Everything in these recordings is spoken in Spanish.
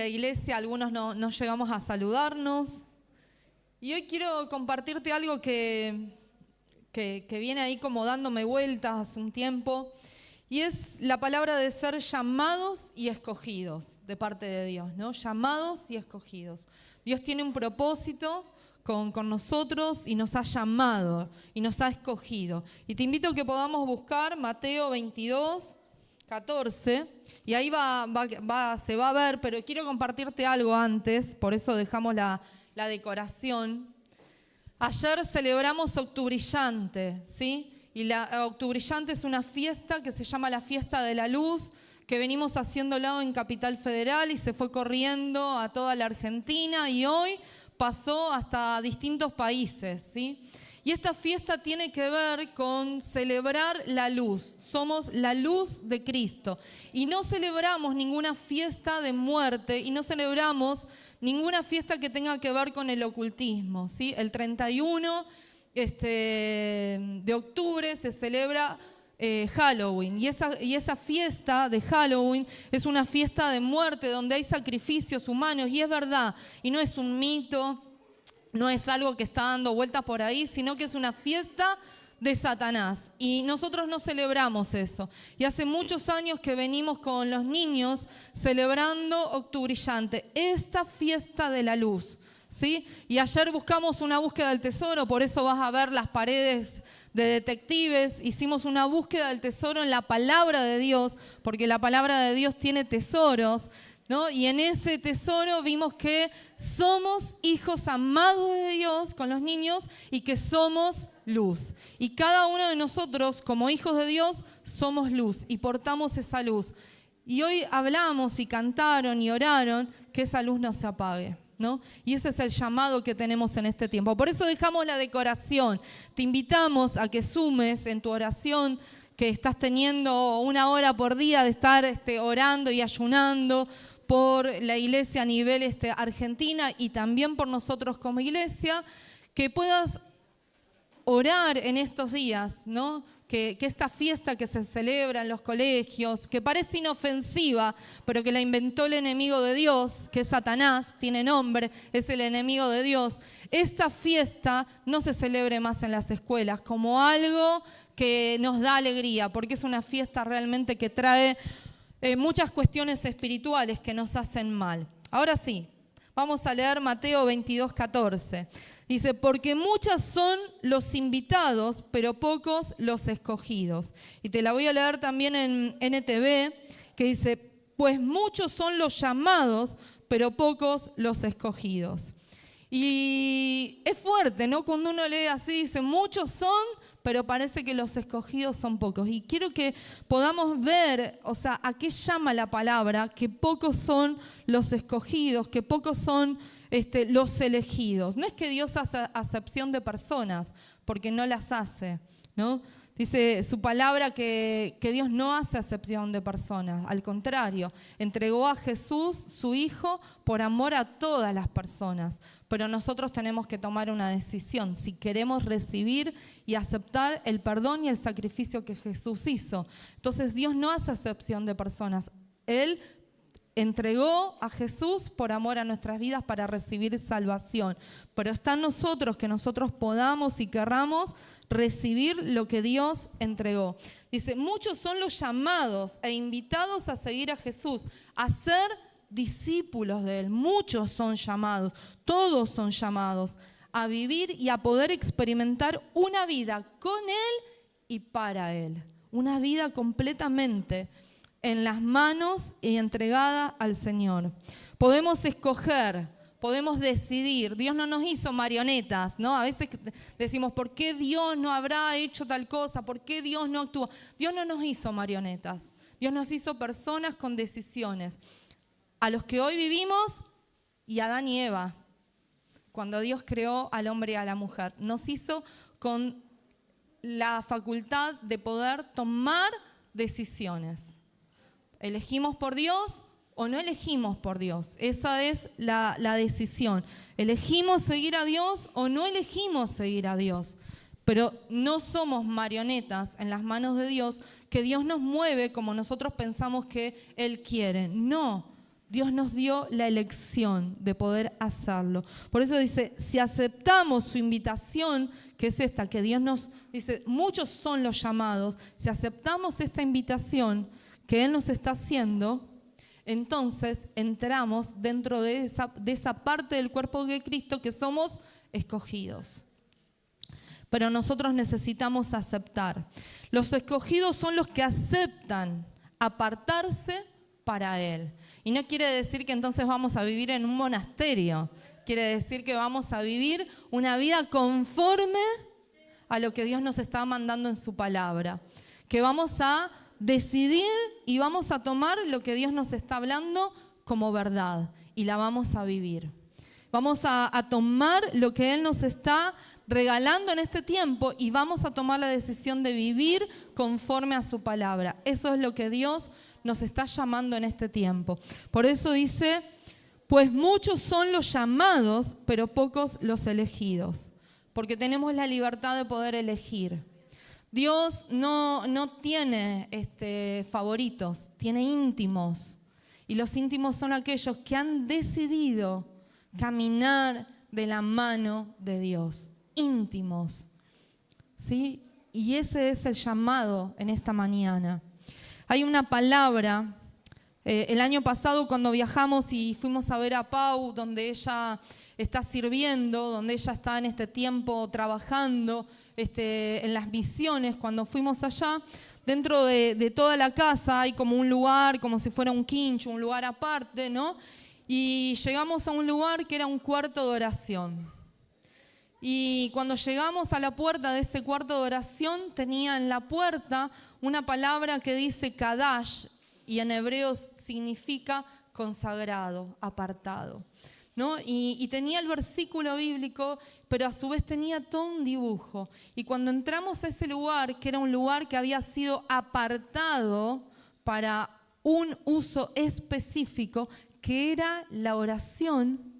la iglesia algunos no llegamos a saludarnos. Y hoy quiero compartirte algo que viene ahí como dándome vueltas hace un tiempo. Y es la palabra de ser llamados y escogidos de parte de Dios, ¿no? Llamados y escogidos. Dios tiene un propósito con nosotros y nos ha llamado y nos ha escogido. Y te invito a que podamos buscar Mateo 22, 14, y ahí se va a ver, pero quiero compartirte algo antes, por eso dejamos la decoración. Ayer celebramos Octubrillante, ¿sí? Y Octubrillante es una fiesta que se llama la Fiesta de la Luz, que venimos haciéndolo en Capital Federal y se fue corriendo a toda la Argentina y hoy pasó hasta distintos países, ¿sí? Y esta fiesta tiene que ver con celebrar la luz. Somos la luz de Cristo. Y no celebramos ninguna fiesta de muerte y no celebramos ninguna fiesta que tenga que ver con el ocultismo, ¿sí? El 31 de octubre se celebra Halloween. Y esa fiesta de Halloween es una fiesta de muerte donde hay sacrificios humanos. Y es verdad, y no es un mito, no es algo que está dando vueltas por ahí, sino que es una fiesta de Satanás. Y nosotros no celebramos eso. Y hace muchos años que venimos con los niños celebrando Octubrillante, esta fiesta de la luz, ¿sí? Y ayer buscamos una búsqueda del tesoro, por eso vas a ver las paredes de detectives. Hicimos una búsqueda del tesoro en la palabra de Dios, porque la palabra de Dios tiene tesoros, ¿no? Y en ese tesoro vimos que somos hijos amados de Dios con los niños y que somos luz. Y cada uno de nosotros, como hijos de Dios, somos luz y portamos esa luz. Y hoy hablamos y cantaron y oraron que esa luz no se apague, ¿no? Y ese es el llamado que tenemos en este tiempo. Por eso dejamos la decoración. Te invitamos a que sumes en tu oración, que estás teniendo 1 hora por día de estar orando y ayunando por la iglesia a nivel Argentina y también por nosotros como iglesia, que puedas orar en estos días, ¿no? Que esta fiesta que se celebra en los colegios, que parece inofensiva, pero que la inventó el enemigo de Dios, que es Satanás, tiene nombre, es el enemigo de Dios, esta fiesta no se celebre más en las escuelas como algo que nos da alegría, porque es una fiesta realmente que trae muchas cuestiones espirituales que nos hacen mal. Ahora sí, vamos a leer Mateo 22, 14. Dice, porque muchos son los invitados, pero pocos los escogidos. Y te la voy a leer también en NTV, que dice, pues muchos son los llamados, pero pocos los escogidos. Y es fuerte, ¿no? Cuando uno lee así, dice, muchos son, pero parece que los escogidos son pocos. Y quiero que podamos ver, o sea, a qué llama la palabra, que pocos son los escogidos, que pocos son los elegidos. No es que Dios hace acepción de personas, porque no las hace, ¿no? Dice su palabra que Dios no hace acepción de personas. Al contrario, entregó a Jesús, su Hijo, por amor a todas las personas. Pero nosotros tenemos que tomar una decisión si queremos recibir y aceptar el perdón y el sacrificio que Jesús hizo. Entonces Dios no hace acepción de personas. Él entregó a Jesús por amor a nuestras vidas para recibir salvación. Pero está en nosotros que nosotros podamos y querramos recibir lo que Dios entregó. Dice, muchos son los llamados e invitados a seguir a Jesús, a ser discípulos de Él. Muchos son llamados, todos son llamados a vivir y a poder experimentar una vida con Él y para Él. Una vida completamente en las manos y entregada al Señor. Podemos escoger, podemos decidir. Dios no nos hizo marionetas, ¿no? A veces decimos, ¿por qué Dios no habrá hecho tal cosa? ¿Por qué Dios no actúa? Dios no nos hizo marionetas. Dios nos hizo personas con decisiones. A los que hoy vivimos y Adán y Eva, cuando Dios creó al hombre y a la mujer, nos hizo con la facultad de poder tomar decisiones. ¿Elegimos por Dios o no elegimos por Dios? Esa es la decisión. ¿Elegimos seguir a Dios o no elegimos seguir a Dios? Pero no somos marionetas en las manos de Dios, que Dios nos mueve como nosotros pensamos que Él quiere. No, Dios nos dio la elección de poder hacerlo. Por eso dice, si aceptamos su invitación, que es esta, que Dios nos dice, muchos son los llamados, si aceptamos esta invitación que Él nos está haciendo, entonces entramos dentro de esa parte del cuerpo de Cristo que somos escogidos. Pero nosotros necesitamos aceptar. Los escogidos son los que aceptan apartarse para Él. Y no quiere decir que entonces vamos a vivir en un monasterio. Quiere decir que vamos a vivir una vida conforme a lo que Dios nos está mandando en su palabra. Que vamos a decidir y vamos a tomar lo que Dios nos está hablando como verdad y la vamos a vivir. Vamos a tomar lo que Él nos está regalando en este tiempo y vamos a tomar la decisión de vivir conforme a su palabra. Eso es lo que Dios nos está llamando en este tiempo. Por eso dice, pues muchos son los llamados, pero pocos los elegidos. Porque tenemos la libertad de poder elegir. Dios no tiene favoritos, tiene íntimos. Y los íntimos son aquellos que han decidido caminar de la mano de Dios. Íntimos. ¿Sí? Y ese es el llamado en esta mañana. Hay una palabra, el año pasado cuando viajamos y fuimos a ver a Pau, donde ella está sirviendo, donde ella está en este tiempo trabajando en las misiones, cuando fuimos allá, dentro de toda la casa hay como un lugar, como si fuera un quincho, un lugar aparte, ¿no? Y llegamos a un lugar que era un cuarto de oración. Y cuando llegamos a la puerta de ese cuarto de oración, tenía en la puerta una palabra que dice Kadash, y en hebreo significa consagrado, apartado, ¿no? Y tenía el versículo bíblico, pero a su vez tenía todo un dibujo. Y cuando entramos a ese lugar, que era un lugar que había sido apartado para un uso específico, que era la oración,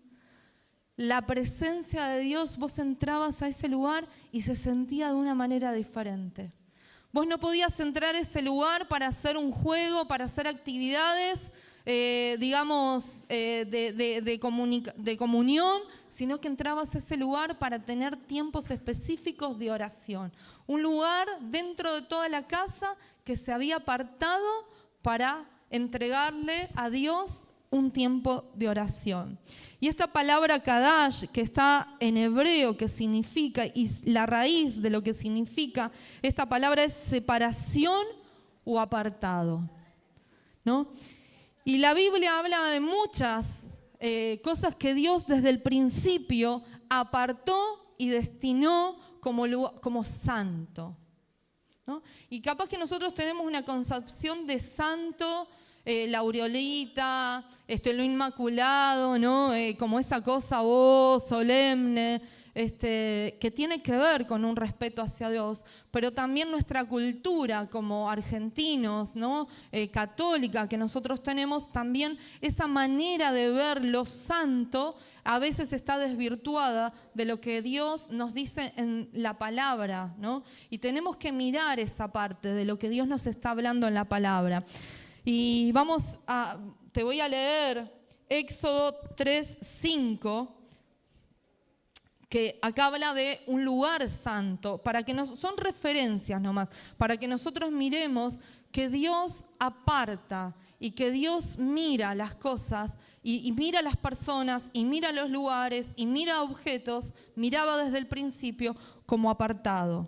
la presencia de Dios, vos entrabas a ese lugar y se sentía de una manera diferente. Vos no podías entrar a ese lugar para hacer un juego, para hacer actividades, de comunión, sino que entrabas a ese lugar para tener tiempos específicos de oración. Un lugar dentro de toda la casa que se había apartado para entregarle a Dios un tiempo de oración. Y esta palabra Kadash, que está en hebreo, que significa, y la raíz de lo que significa esta palabra es separación o apartado, ¿no? Y la Biblia habla de muchas cosas que Dios desde el principio apartó y destinó como santo, ¿no? Y capaz que nosotros tenemos una concepción de santo, la aureolita, lo inmaculado, ¿no? Como esa cosa solemne, que tiene que ver con un respeto hacia Dios, pero también nuestra cultura como argentinos, ¿no? Católica que nosotros tenemos, también esa manera de ver lo santo a veces está desvirtuada de lo que Dios nos dice en la palabra, ¿no? Y tenemos que mirar esa parte de lo que Dios nos está hablando en la palabra. Y te voy a leer Éxodo 3:5, que acá habla de un lugar santo, son referencias nomás, para que nosotros miremos que Dios aparta y que Dios mira las cosas y mira las personas y mira los lugares y mira objetos, miraba desde el principio como apartado.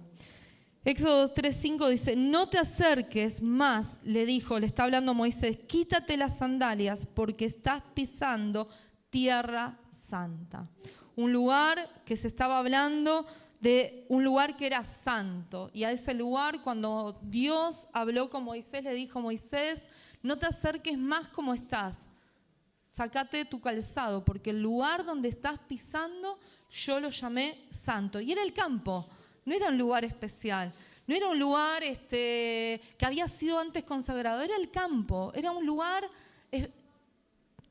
Éxodo 3:5 dice, no te acerques más, le está hablando Moisés, quítate las sandalias porque estás pisando tierra santa. Un lugar que se estaba hablando de un lugar que era santo. Y a ese lugar, cuando Dios habló con Moisés, le dijo, Moisés, no te acerques más como estás. Sácate tu calzado, porque el lugar donde estás pisando, yo lo llamé santo. Y era el campo. No era un lugar especial, no era un lugar que había sido antes consagrado, era el campo, era un lugar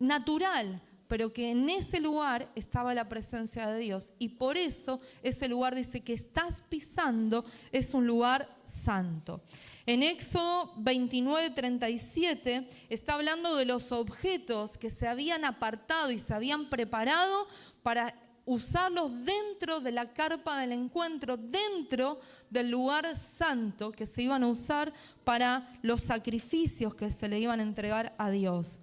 natural pero que en ese lugar estaba la presencia de Dios. Y por eso ese lugar dice que estás pisando, es un lugar santo. En Éxodo 29:37 está hablando de los objetos que se habían apartado y se habían preparado para usarlos dentro de la carpa del encuentro, dentro del lugar santo que se iban a usar para los sacrificios que se le iban a entregar a Dios.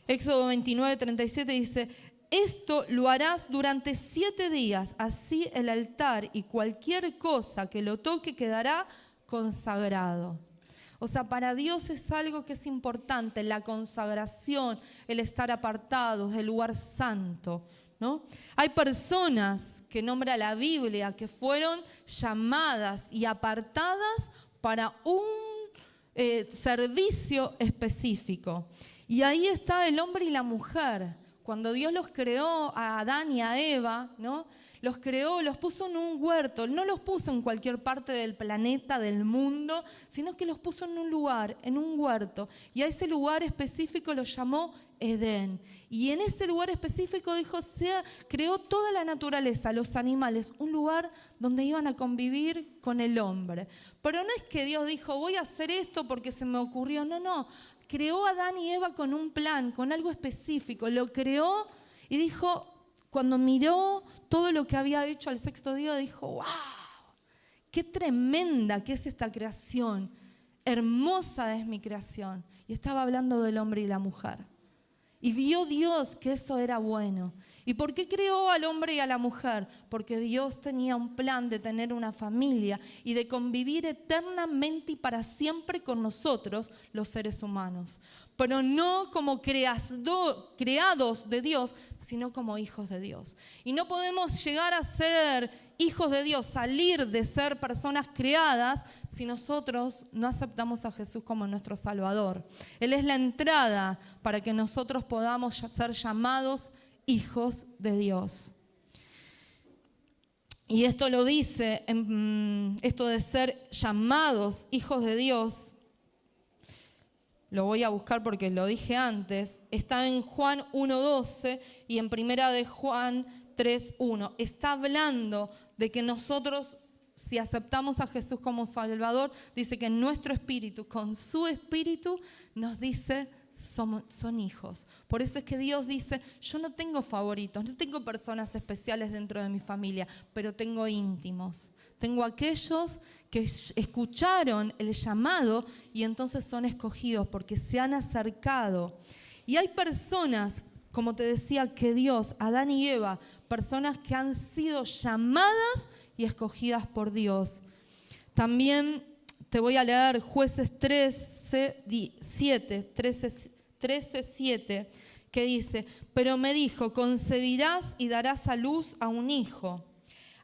Éxodo 29:37 dice: esto lo harás durante 7 días, así el altar y cualquier cosa que lo toque quedará consagrado. O sea, para Dios es algo que es importante, la consagración, el estar apartados del lugar santo, ¿no? Hay personas que nombra la Biblia que fueron llamadas y apartadas para un servicio específico. Y ahí está el hombre y la mujer. Cuando Dios los creó a Adán y a Eva, ¿no? Los creó, los puso en un huerto. No los puso en cualquier parte del planeta, del mundo, sino que los puso en un lugar, en un huerto. Y a ese lugar específico lo llamó Edén. Y en ese lugar específico dijo, creó toda la naturaleza, los animales, un lugar donde iban a convivir con el hombre. Pero no es que Dios dijo, voy a hacer esto porque se me ocurrió. No. Creó a Adán y Eva con un plan, con algo específico. Lo creó y dijo, cuando miró todo lo que había hecho al 6º día, dijo, ¡wow! ¡Qué tremenda que es esta creación! Hermosa es mi creación. Y estaba hablando del hombre y la mujer. Y vio Dios que eso era bueno. ¿Y por qué creó al hombre y a la mujer? Porque Dios tenía un plan de tener una familia y de convivir eternamente y para siempre con nosotros, los seres humanos. Pero no como creados de Dios, sino como hijos de Dios. Y no podemos llegar a ser hijos de Dios, salir de ser personas creadas, si nosotros no aceptamos a Jesús como nuestro Salvador. Él es la entrada para que nosotros podamos ser llamados hijos de Dios. Y esto lo dice, esto de ser llamados hijos de Dios, lo voy a buscar porque lo dije antes, está en Juan 1:12 y en 1 de Juan 3:1. Está hablando de que nosotros, si aceptamos a Jesús como Salvador, dice que nuestro espíritu, con su espíritu, nos dice son hijos. Por eso es que Dios dice, yo no tengo favoritos, no tengo personas especiales dentro de mi familia, pero tengo íntimos. Tengo aquellos que escucharon el llamado y entonces son escogidos porque se han acercado. Y hay personas, como te decía, que Dios, Adán y Eva, personas que han sido llamadas y escogidas por Dios. También te voy a leer Jueces 13:7, que dice, pero me dijo, concebirás y darás a luz a un hijo.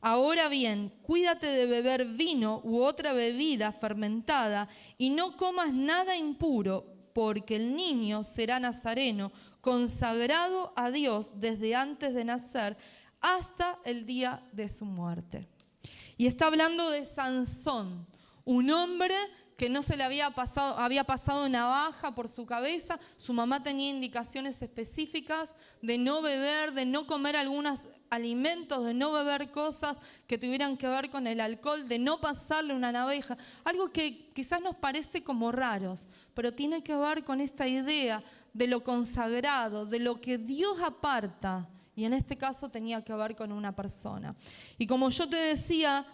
Ahora bien, cuídate de beber vino u otra bebida fermentada y no comas nada impuro, porque el niño será nazareno, consagrado a Dios desde antes de nacer hasta el día de su muerte. Y está hablando de Sansón, un hombre que no se le había pasado navaja por su cabeza. Su mamá tenía indicaciones específicas de no beber, de no comer algunos alimentos, de no beber cosas que tuvieran que ver con el alcohol, de no pasarle una navaja. Algo que quizás nos parece como raros, pero tiene que ver con esta idea de lo consagrado, de lo que Dios aparta. Y en este caso tenía que ver con una persona. Y como yo te decía,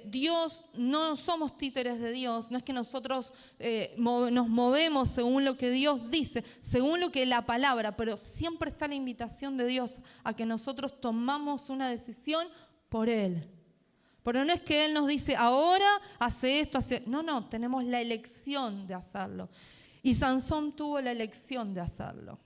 Dios, no somos títeres de Dios, no es que nosotros nos movemos según lo que Dios dice, según lo que la palabra, pero siempre está la invitación de Dios a que nosotros tomamos una decisión por Él. Pero no es que Él nos dice, ahora hace esto, No, tenemos la elección de hacerlo. Y Sansón tuvo la elección de hacerlo.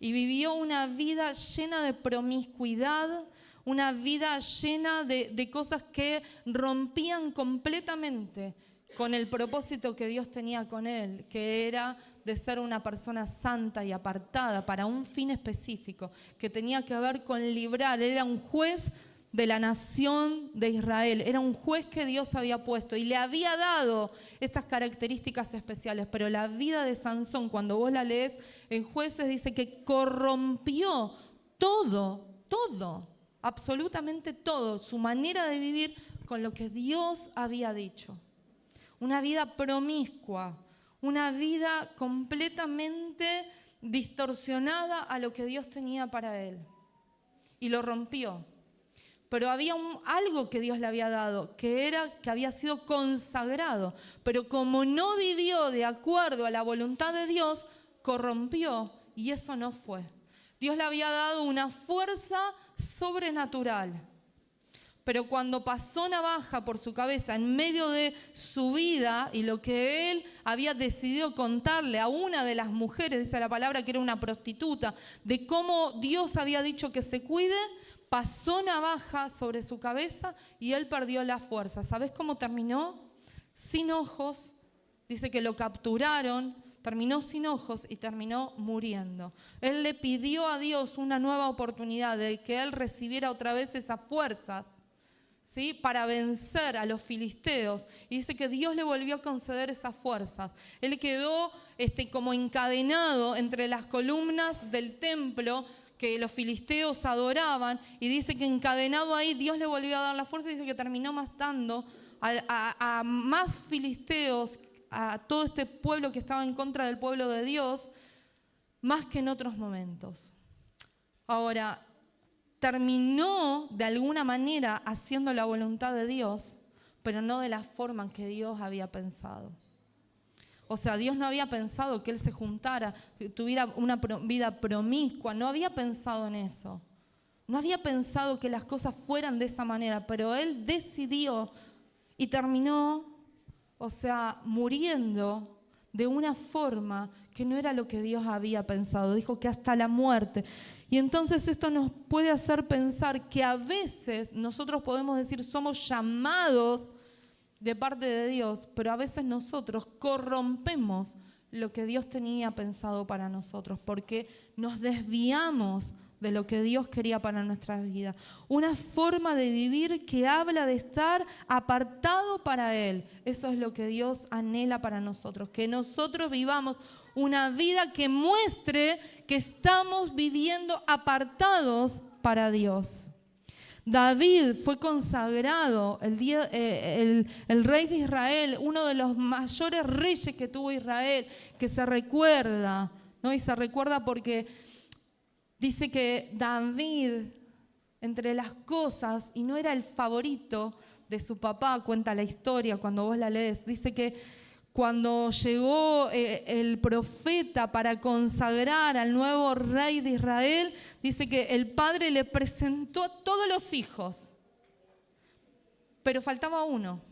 Y vivió una vida llena de promiscuidad, una vida llena de cosas que rompían completamente con el propósito que Dios tenía con él, que era de ser una persona santa y apartada para un fin específico, que tenía que ver con librar. Era un juez de la nación de Israel. Era un juez que Dios había puesto y le había dado estas características especiales. Pero la vida de Sansón, cuando vos la lees en Jueces, dice que corrompió todo, absolutamente todo, su manera de vivir con lo que Dios había dicho. Una vida promiscua, una vida completamente distorsionada a lo que Dios tenía para él. Y lo rompió. Pero había algo que Dios le había dado, que había sido consagrado. Pero como no vivió de acuerdo a la voluntad de Dios, corrompió y eso no fue. Dios le había dado una fuerza sobrenatural. Pero cuando pasó navaja por su cabeza en medio de su vida y lo que él había decidido contarle a una de las mujeres, dice la palabra que era una prostituta, de cómo Dios había dicho que se cuide, pasó navaja sobre su cabeza y él perdió la fuerza. ¿Sabes cómo terminó? Sin ojos. Dice que lo capturaron, terminó sin ojos y terminó muriendo. Él le pidió a Dios una nueva oportunidad de que él recibiera otra vez esas fuerzas, ¿sí?, para vencer a los filisteos. Y dice que Dios le volvió a conceder esas fuerzas. Él quedó como encadenado entre las columnas del templo que los filisteos adoraban, y dice que encadenado ahí Dios le volvió a dar la fuerza y dice que terminó matando a más filisteos, a todo este pueblo que estaba en contra del pueblo de Dios, más que en otros momentos. Ahora, terminó de alguna manera haciendo la voluntad de Dios, pero no de la forma en que Dios había pensado. O sea, Dios no había pensado que él se juntara, que tuviera una vida promiscua, no había pensado en eso. No había pensado que las cosas fueran de esa manera, pero él decidió y terminó, muriendo de una forma que no era lo que Dios había pensado. Dijo que hasta la muerte. Y entonces esto nos puede hacer pensar que a veces nosotros podemos decir somos llamados de parte de Dios, pero a veces nosotros corrompemos lo que Dios tenía pensado para nosotros, porque nos desviamos de lo que Dios quería para nuestras vidas. Una forma de vivir que habla de estar apartado para Él. Eso es lo que Dios anhela para nosotros, que nosotros vivamos una vida que muestre que estamos viviendo apartados para Dios. David fue consagrado el rey de Israel, uno de los mayores reyes que tuvo Israel, que se recuerda, ¿no? Y se recuerda porque dice que David, entre las cosas, y no era el favorito de su papá, cuenta la historia cuando vos la lees, dice que cuando llegó el profeta para consagrar al nuevo rey de Israel, dice que el padre le presentó a todos los hijos, pero faltaba uno.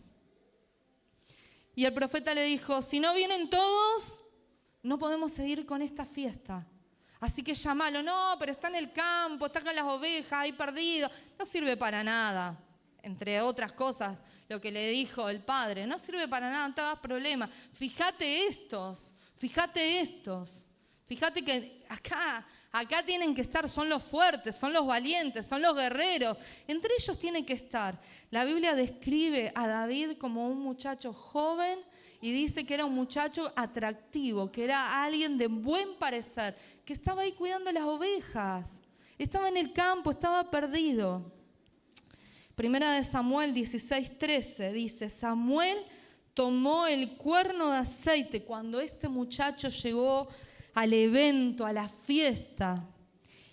Y el profeta le dijo, si no vienen todos, no podemos seguir con esta fiesta. Así que llámalo. No, pero está en el campo, está con las ovejas, ahí perdido. No sirve para nada, entre otras cosas. Lo que le dijo el padre, no sirve para nada, no te hagas problema. Fíjate estos, fíjate que acá tienen que estar, son los fuertes, son los valientes, son los guerreros. Entre ellos tienen que estar. La Biblia describe a David como un muchacho joven y dice que era un muchacho atractivo, que era alguien de buen parecer, que estaba ahí cuidando las ovejas, estaba en el campo, estaba perdido. Primera de Samuel 16:13 dice, Samuel tomó el cuerno de aceite cuando este muchacho llegó al evento, a la fiesta,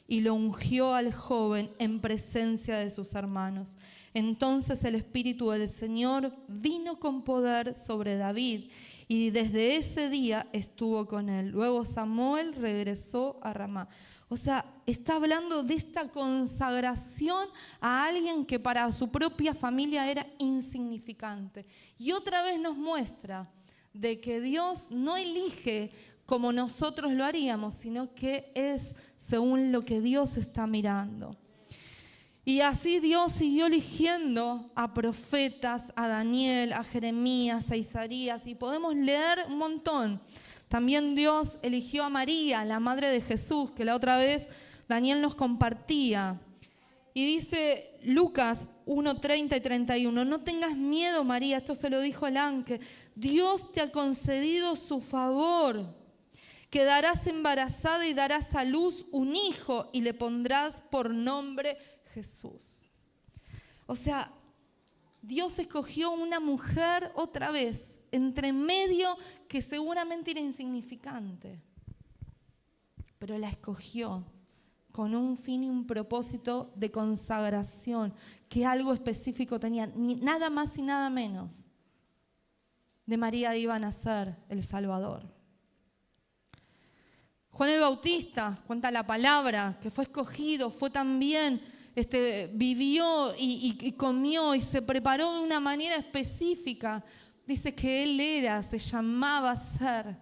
y lo ungió al joven en presencia de sus hermanos. Entonces el Espíritu del Señor vino con poder sobre David y desde ese día estuvo con él. Luego Samuel regresó a Ramá. O sea, está hablando de esta consagración a alguien que para su propia familia era insignificante. Y otra vez nos muestra de que Dios no elige como nosotros lo haríamos, sino que es según lo que Dios está mirando. Y así Dios siguió eligiendo a profetas, a Daniel, a Jeremías, a Isaías, y podemos leer un montón. También Dios eligió a María, la madre de Jesús, que la otra vez Daniel nos compartía. Y dice Lucas 1:30 y 31, no tengas miedo, María, esto se lo dijo el ángel, Dios te ha concedido su favor. Quedarás embarazada y darás a luz un hijo y le pondrás por nombre Jesús. O sea, Dios escogió una mujer otra vez, entre medio, que seguramente era insignificante, pero la escogió con un fin y un propósito de consagración, que algo específico tenía, ni nada más y nada menos. De María iba a nacer el Salvador. Juan el Bautista, cuenta la palabra, que fue escogido, fue también, vivió y comió y se preparó de una manera específica. Dice que él se llamaba ser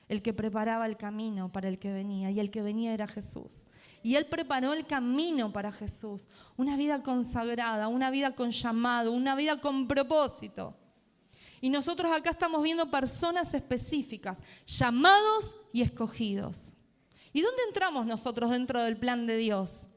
el que preparaba el camino para el que venía, y el que venía era Jesús. Y él preparó el camino para Jesús, una vida consagrada, una vida con llamado, una vida con propósito. Y nosotros acá estamos viendo personas específicas, llamados y escogidos. ¿Y dónde entramos nosotros dentro del plan de Dios?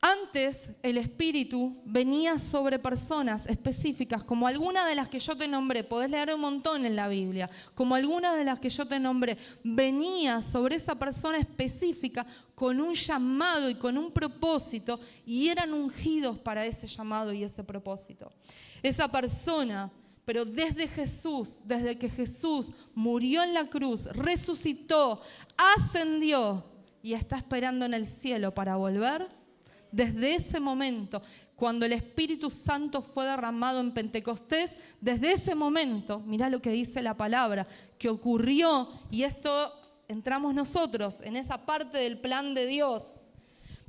Antes el Espíritu venía sobre personas específicas, como algunas de las que yo te nombré. Podés leer un montón en la Biblia. Como algunas de las que yo te nombré. Venía sobre esa persona específica con un llamado y con un propósito, y eran ungidos para ese llamado y ese propósito. Esa persona, pero desde que Jesús murió en la cruz, resucitó, ascendió y está esperando en el cielo para volver. Desde ese momento, cuando el Espíritu Santo fue derramado en Pentecostés, desde ese momento, mirá lo que dice la palabra, que ocurrió, y esto entramos nosotros en esa parte del plan de Dios.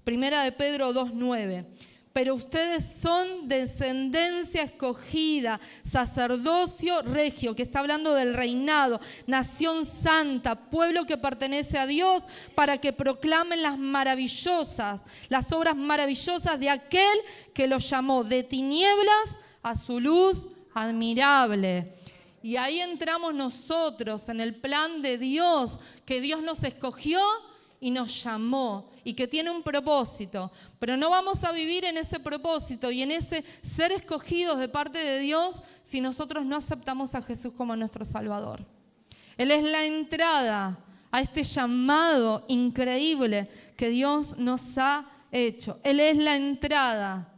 Primera de Pedro 2:9. Pero ustedes son descendencia escogida, sacerdocio regio, que está hablando del reinado, nación santa, pueblo que pertenece a Dios, para que proclamen las obras maravillosas de aquel que los llamó de tinieblas a su luz admirable. Y ahí entramos nosotros en el plan de Dios, que Dios nos escogió y nos llamó, y que tiene un propósito, pero no vamos a vivir en ese propósito y en ese ser escogidos de parte de Dios si nosotros no aceptamos a Jesús como nuestro Salvador. Él es la entrada a este llamado increíble que Dios nos ha hecho. Él es la entrada.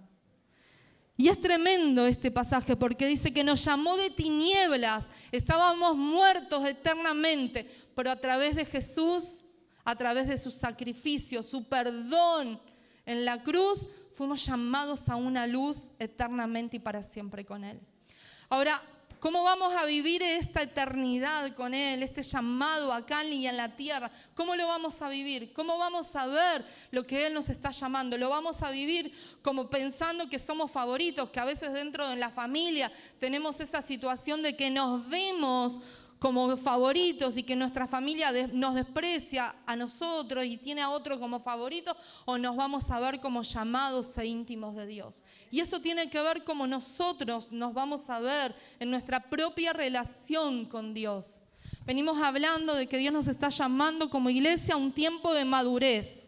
Y es tremendo este pasaje porque dice que nos llamó de tinieblas, estábamos muertos eternamente, pero a través de Jesús, a través de su sacrificio, su perdón en la cruz, fuimos llamados a una luz eternamente y para siempre con Él. Ahora, ¿cómo vamos a vivir esta eternidad con Él, este llamado acá y en la tierra? ¿Cómo lo vamos a vivir? ¿Cómo vamos a ver lo que Él nos está llamando? ¿Lo vamos a vivir como pensando que somos favoritos, que a veces dentro de la familia tenemos esa situación de que nos vemos como favoritos y que nuestra familia nos desprecia a nosotros y tiene a otro como favorito, o nos vamos a ver como llamados e íntimos de Dios? Y eso tiene que ver cómo nosotros nos vamos a ver en nuestra propia relación con Dios. Venimos hablando de que Dios nos está llamando como iglesia a un tiempo de madurez,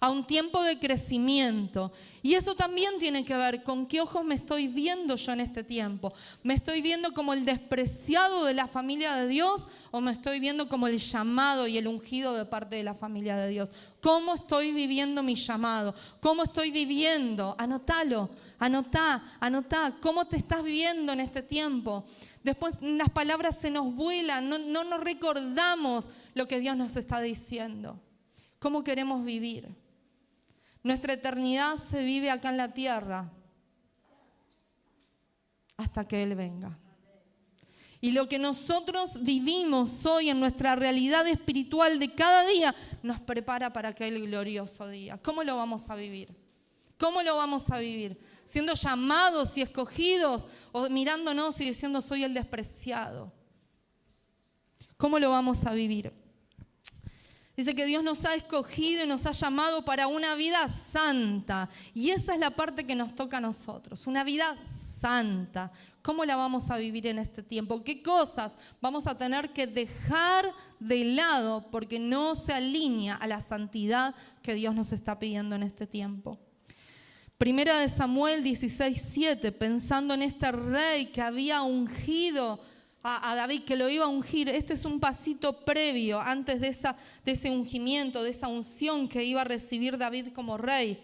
a un tiempo de crecimiento. Y eso también tiene que ver con qué ojos me estoy viendo yo en este tiempo. ¿Me estoy viendo como el despreciado de la familia de Dios o me estoy viendo como el llamado y el ungido de parte de la familia de Dios? ¿Cómo estoy viviendo mi llamado? ¿Cómo estoy viviendo? Anótalo, anotá. ¿Cómo te estás viviendo en este tiempo? Después las palabras se nos vuelan, no nos recordamos lo que Dios nos está diciendo. ¿Cómo queremos vivir? Nuestra eternidad se vive acá en la tierra hasta que Él venga. Y lo que nosotros vivimos hoy en nuestra realidad espiritual de cada día nos prepara para aquel glorioso día. ¿Cómo lo vamos a vivir? ¿Cómo lo vamos a vivir? ¿Siendo llamados y escogidos o mirándonos y diciendo soy el despreciado? ¿Cómo lo vamos a vivir? Dice que Dios nos ha escogido y nos ha llamado para una vida santa. Y esa es la parte que nos toca a nosotros, una vida santa. santa. ¿Cómo la vamos a vivir en este tiempo? ¿Qué cosas vamos a tener que dejar de lado porque no se alinea a la santidad que Dios nos está pidiendo en este tiempo? Primera de Samuel 16:7, pensando en este rey que había ungido a David, que lo iba a ungir. Este es un pasito previo antes de ese ungimiento, de esa unción que iba a recibir David como rey.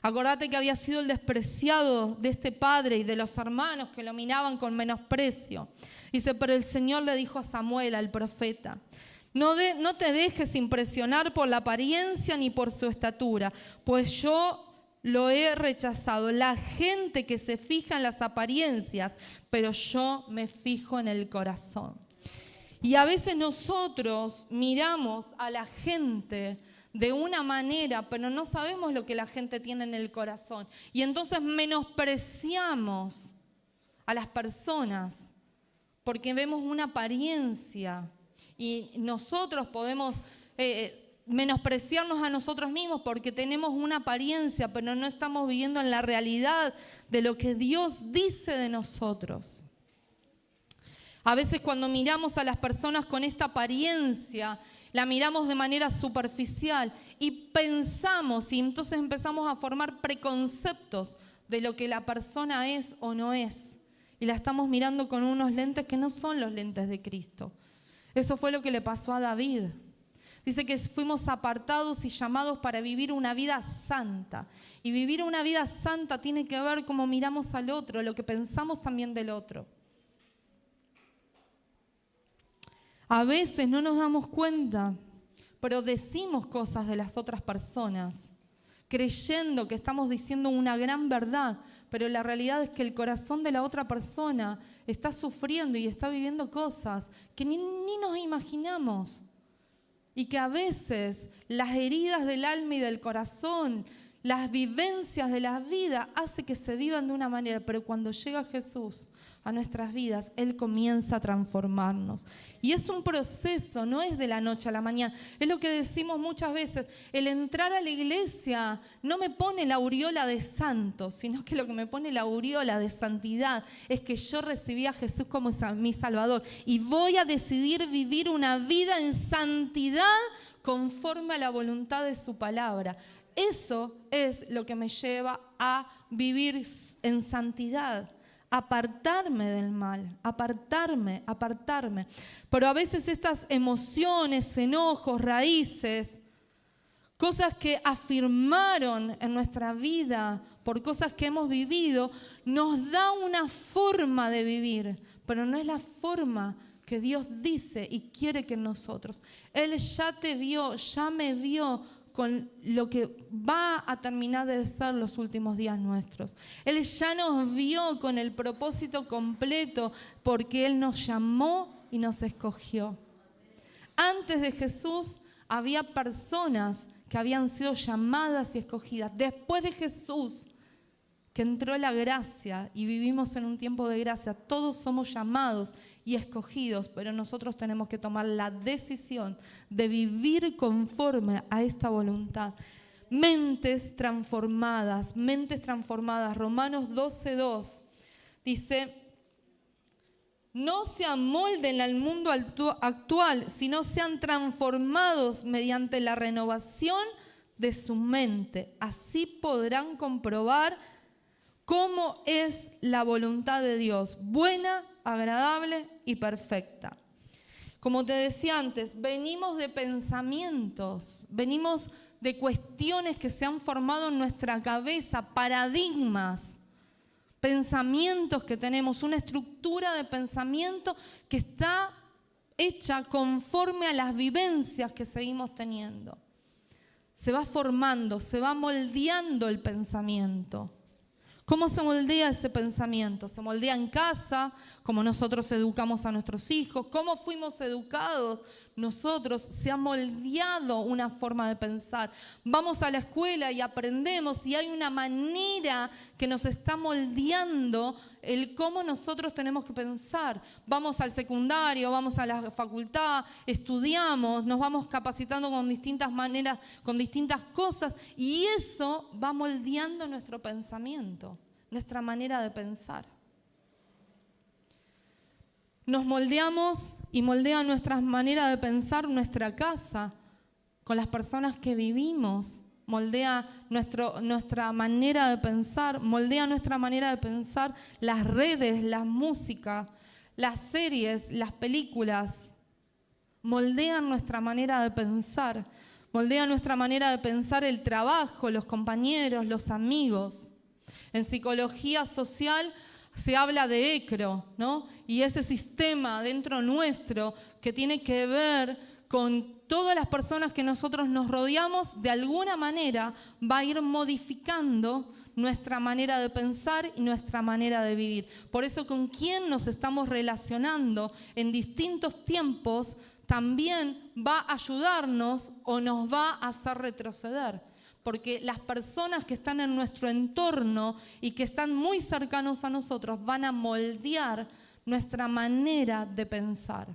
Acordate que había sido el despreciado de este padre y de los hermanos que lo miraban con menosprecio. Dice, pero el Señor le dijo a Samuel, al profeta, no te dejes impresionar por la apariencia ni por su estatura, pues yo lo he rechazado. La gente que se fija en las apariencias, pero yo me fijo en el corazón. Y a veces nosotros miramos a la gente de una manera, pero no sabemos lo que la gente tiene en el corazón. Y entonces menospreciamos a las personas porque vemos una apariencia y nosotros podemos menospreciarnos a nosotros mismos porque tenemos una apariencia, pero no estamos viviendo en la realidad de lo que Dios dice de nosotros. A veces cuando miramos a las personas con esta apariencia, la miramos de manera superficial y pensamos y entonces empezamos a formar preconceptos de lo que la persona es o no es. Y la estamos mirando con unos lentes que no son los lentes de Cristo. Eso fue lo que le pasó a David. Dice que fuimos apartados y llamados para vivir una vida santa. Y vivir una vida santa tiene que ver cómo miramos al otro, lo que pensamos también del otro. A veces no nos damos cuenta, pero decimos cosas de las otras personas, creyendo que estamos diciendo una gran verdad, pero la realidad es que el corazón de la otra persona está sufriendo y está viviendo cosas que ni nos imaginamos. Y que a veces las heridas del alma y del corazón, las vivencias de la vida, hace que se vivan de una manera, pero cuando llega Jesús a nuestras vidas, Él comienza a transformarnos. Y es un proceso, no es de la noche a la mañana. Es lo que decimos muchas veces, el entrar a la iglesia no me pone la aureola de santo, sino que lo que me pone la aureola de santidad es que yo recibí a Jesús como mi Salvador y voy a decidir vivir una vida en santidad conforme a la voluntad de su palabra. Eso es lo que me lleva a vivir en santidad. Apartarme del mal, apartarme. Pero a veces estas emociones, enojos, raíces, cosas que afirmaron en nuestra vida por cosas que hemos vivido, nos da una forma de vivir, pero no es la forma que Dios dice y quiere que nosotros. Él ya te vio, ya me vio con lo que va a terminar de ser los últimos días nuestros. Él ya nos vio con el propósito completo porque Él nos llamó y nos escogió. Antes de Jesús había personas que habían sido llamadas y escogidas. Después de Jesús, que entró la gracia y vivimos en un tiempo de gracia, todos somos llamados y escogidos, pero nosotros tenemos que tomar la decisión de vivir conforme a esta voluntad. Mentes transformadas. Romanos 12:2 dice, no se amolden al mundo actual, sino sean transformados mediante la renovación de su mente. Así podrán comprobar cómo es la voluntad de Dios, buena, agradable y perfecta. Como te decía antes, venimos de pensamientos, venimos de cuestiones que se han formado en nuestra cabeza, paradigmas, pensamientos que tenemos, una estructura de pensamiento que está hecha conforme a las vivencias que seguimos teniendo. Se va formando, se va moldeando el pensamiento. ¿Cómo se moldea ese pensamiento? Se moldea en casa, como nosotros educamos a nuestros hijos, cómo fuimos educados nosotros, se ha moldeado una forma de pensar. Vamos a la escuela y aprendemos y hay una manera que nos está moldeando el cómo nosotros tenemos que pensar. Vamos al secundario, vamos a la facultad, estudiamos, nos vamos capacitando con distintas maneras, con distintas cosas y eso va moldeando nuestro pensamiento, nuestra manera de pensar. Nos moldeamos y moldea nuestra manera de pensar nuestra casa, con las personas que vivimos, moldea nuestra manera de pensar, moldea nuestra manera de pensar las redes, la música, las series, las películas, moldean nuestra manera de pensar, moldea nuestra manera de pensar el trabajo, los compañeros, los amigos. En psicología social se habla de ECRO, ¿no? Y ese sistema dentro nuestro que tiene que ver con todas las personas que nosotros nos rodeamos, de alguna manera va a ir modificando nuestra manera de pensar y nuestra manera de vivir. Por eso, con quién nos estamos relacionando en distintos tiempos también va a ayudarnos o nos va a hacer retroceder. Porque las personas que están en nuestro entorno y que están muy cercanos a nosotros van a moldear nuestra manera de pensar.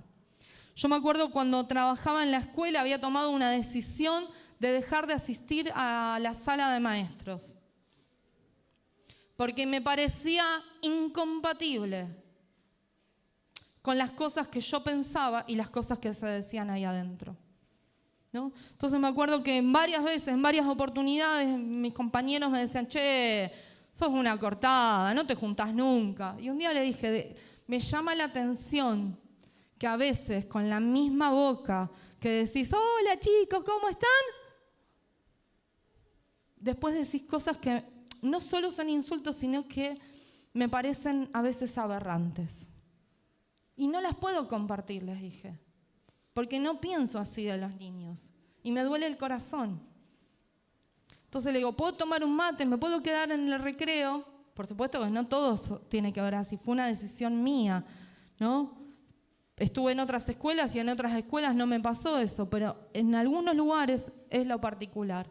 Yo me acuerdo cuando trabajaba en la escuela, había tomado una decisión de dejar de asistir a la sala de maestros, porque me parecía incompatible con las cosas que yo pensaba y las cosas que se decían ahí adentro, ¿no? Entonces me acuerdo que varias veces, en varias oportunidades, mis compañeros me decían, che, sos una cortada, no te juntás nunca. Y un día le dije, me llama la atención que a veces con la misma boca que decís, hola chicos, ¿cómo están? Después decís cosas que no solo son insultos, sino que me parecen a veces aberrantes. Y no las puedo compartir, les dije, porque no pienso así de los niños y me duele el corazón. Entonces le digo, ¿puedo tomar un mate? ¿Me puedo quedar en el recreo? Por supuesto que no todo tiene que ver así, fue una decisión mía, ¿no? Estuve en otras escuelas y en otras escuelas no me pasó eso, pero en algunos lugares es lo particular.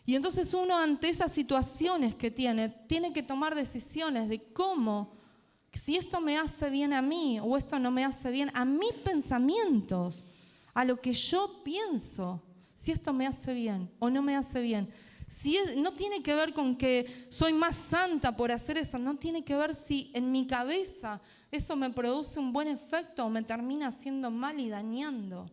Y entonces uno ante esas situaciones que tiene que tomar decisiones de cómo, si esto me hace bien a mí o esto no me hace bien a mis pensamientos, a lo que yo pienso, si esto me hace bien o no me hace bien. No tiene que ver con que soy más santa por hacer eso, no tiene que ver si en mi cabeza eso me produce un buen efecto o me termina haciendo mal y dañando.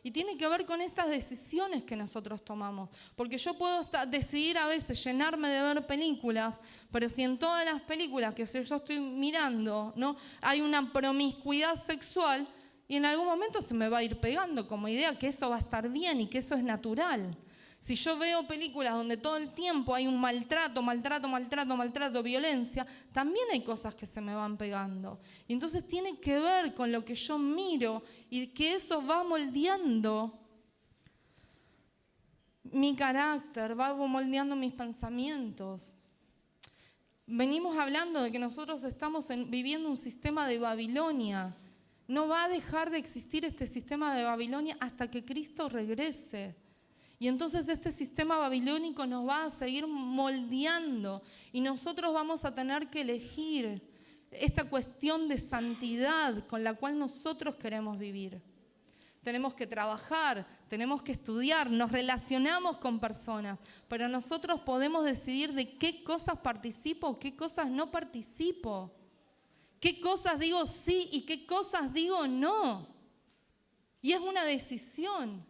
Y tiene que ver con estas decisiones que nosotros tomamos. Porque yo puedo decidir a veces llenarme de ver películas, pero si en todas las películas que yo estoy mirando, ¿no?, hay una promiscuidad sexual, y en algún momento se me va a ir pegando como idea que eso va a estar bien y que eso es natural. Si yo veo películas donde todo el tiempo hay un maltrato, violencia, también hay cosas que se me van pegando. Y entonces tiene que ver con lo que yo miro y que eso va moldeando mi carácter, va moldeando mis pensamientos. Venimos hablando de que nosotros estamos viviendo un sistema de Babilonia. No va a dejar de existir este sistema de Babilonia hasta que Cristo regrese. Y entonces este sistema babilónico nos va a seguir moldeando y nosotros vamos a tener que elegir esta cuestión de santidad con la cual nosotros queremos vivir. Tenemos que trabajar, tenemos que estudiar, nos relacionamos con personas, pero nosotros podemos decidir de qué cosas participo o qué cosas no participo. Qué cosas digo sí y qué cosas digo no. Y es una decisión.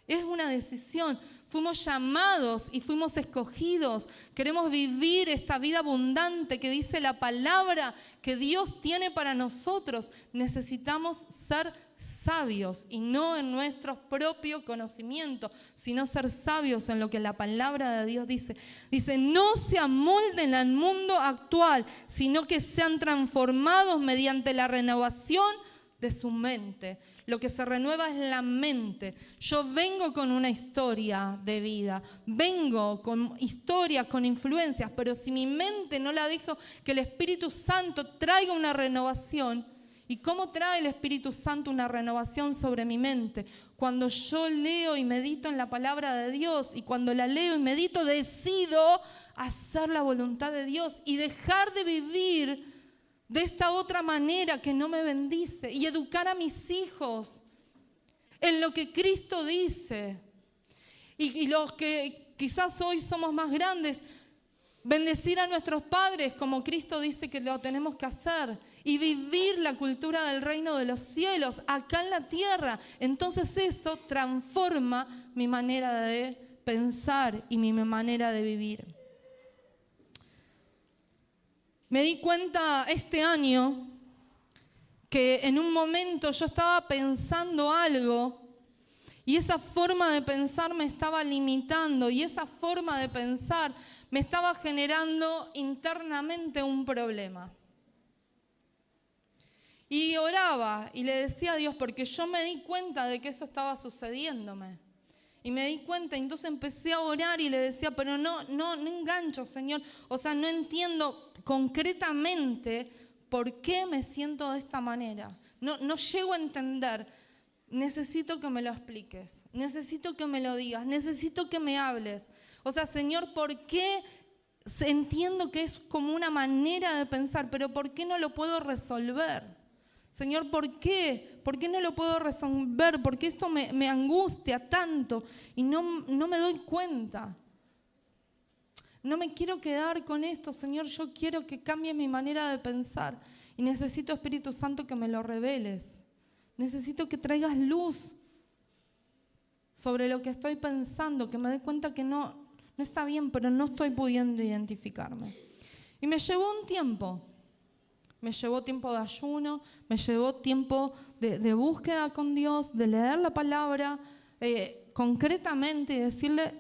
Es una decisión. Fuimos llamados y fuimos escogidos. Queremos vivir esta vida abundante que dice la palabra que Dios tiene para nosotros. Necesitamos ser sabios y no en nuestro propio conocimiento, sino ser sabios en lo que la palabra de Dios dice. Dice, no se amolden al mundo actual, sino que sean transformados mediante la renovación de su mente. Lo que se renueva es la mente. Yo vengo con una historia de vida, vengo con historias, con influencias, pero si mi mente no la dejo que el Espíritu Santo traiga una renovación. ¿Y cómo trae el Espíritu Santo una renovación sobre mi mente? Cuando yo leo y medito en la palabra de Dios, y cuando la leo y medito decido hacer la voluntad de Dios y dejar de vivir de esta otra manera que no me bendice y educar a mis hijos en lo que Cristo dice. Y los que quizás hoy somos más grandes, bendecir a nuestros padres como Cristo dice que lo tenemos que hacer y vivir la cultura del reino de los cielos acá en la tierra. Entonces eso transforma mi manera de pensar y mi manera de vivir. Me di cuenta este año que en un momento yo estaba pensando algo y esa forma de pensar me estaba limitando y esa forma de pensar me estaba generando internamente un problema. Y oraba y le decía a Dios, porque yo me di cuenta de que eso estaba sucediéndome. Y me di cuenta, entonces empecé a orar y le decía, pero no engancho, Señor. O sea, no entiendo concretamente por qué me siento de esta manera. No llego a entender. Necesito que me lo expliques. Necesito que me lo digas. Necesito que me hables. O sea, Señor, ¿por qué entiendo que es como una manera de pensar, pero por qué no lo puedo resolver? Señor, ¿por qué? ¿Por qué no lo puedo resolver? ¿Por qué esto me angustia tanto? Y no me doy cuenta. No me quiero quedar con esto, Señor. Yo quiero que cambie mi manera de pensar. Y necesito, Espíritu Santo, que me lo reveles. Necesito que traigas luz sobre lo que estoy pensando, que me dé cuenta que no está bien, pero no estoy pudiendo identificarme. Y me llevó un tiempo. Me llevó tiempo de ayuno, me llevó tiempo de búsqueda con Dios, de leer la palabra concretamente y decirle,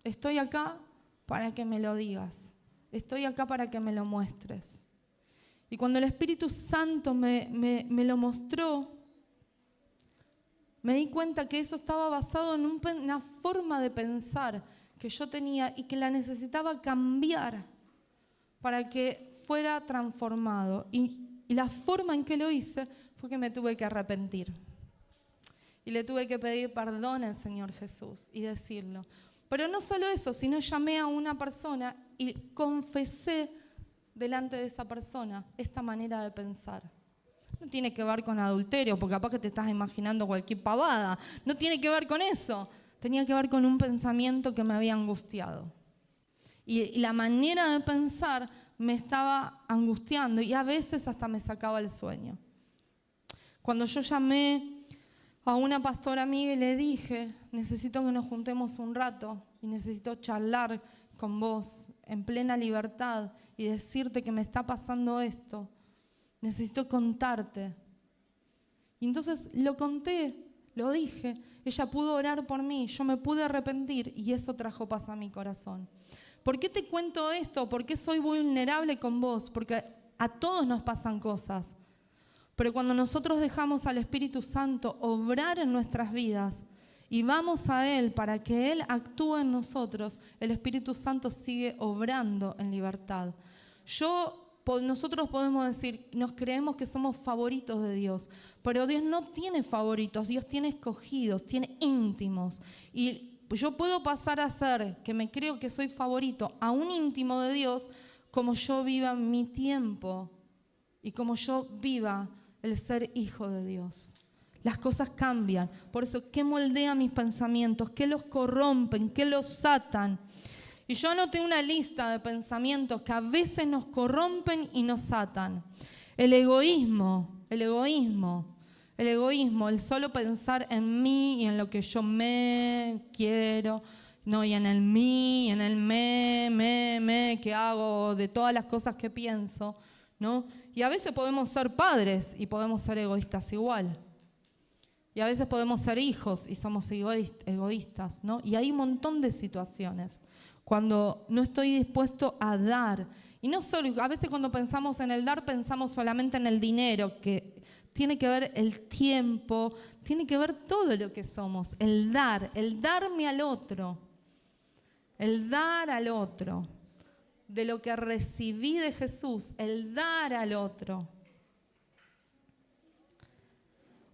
estoy acá para que me lo digas, estoy acá para que me lo muestres. Y cuando el Espíritu Santo me lo mostró, me di cuenta que eso estaba basado en una forma de pensar que yo tenía y que la necesitaba cambiar para que fuera transformado. Y la forma en que lo hice fue que me tuve que arrepentir. Y le tuve que pedir perdón al Señor Jesús y decirlo. Pero no solo eso, sino llamé a una persona y confesé delante de esa persona esta manera de pensar. No tiene que ver con adulterio, porque capaz que te estás imaginando cualquier pavada. No tiene que ver con eso. Tenía que ver con un pensamiento que me había angustiado. Y la manera de pensar me estaba angustiando y a veces hasta me sacaba el sueño. Cuando yo llamé a una pastora amiga y le dije, necesito que nos juntemos un rato y necesito charlar con vos en plena libertad y decirte que me está pasando esto, necesito contarte. Y entonces lo conté, lo dije, ella pudo orar por mí, yo me pude arrepentir y eso trajo paz a mi corazón. ¿Por qué te cuento esto? ¿Por qué soy vulnerable con vos? Porque a todos nos pasan cosas. Pero cuando nosotros dejamos al Espíritu Santo obrar en nuestras vidas y vamos a Él para que Él actúe en nosotros, el Espíritu Santo sigue obrando en libertad. Nosotros podemos decir, nos creemos que somos favoritos de Dios, pero Dios no tiene favoritos, Dios tiene escogidos, tiene íntimos. Y yo puedo pasar a ser, que me creo que soy favorito, a un íntimo de Dios, como yo viva mi tiempo y como yo viva el ser hijo de Dios. Las cosas cambian. Por eso, ¿qué moldea mis pensamientos? ¿Qué los corrompen? ¿Qué los atan? Y yo anoté una lista de pensamientos que a veces nos corrompen y nos atan. El egoísmo, el solo pensar en mí y en lo que yo me quiero, no, y en el mí, en el me, que hago, de todas las cosas que pienso, ¿no? Y a veces podemos ser padres y podemos ser egoístas igual. Y a veces podemos ser hijos y somos egoístas, ¿no? Y hay un montón de situaciones cuando no estoy dispuesto a dar. Y no solo, a veces cuando pensamos en el dar, pensamos solamente en el dinero, que tiene que ver el tiempo, tiene que ver todo lo que somos, el darme al otro, el dar al otro, de lo que recibí de Jesús, el dar al otro.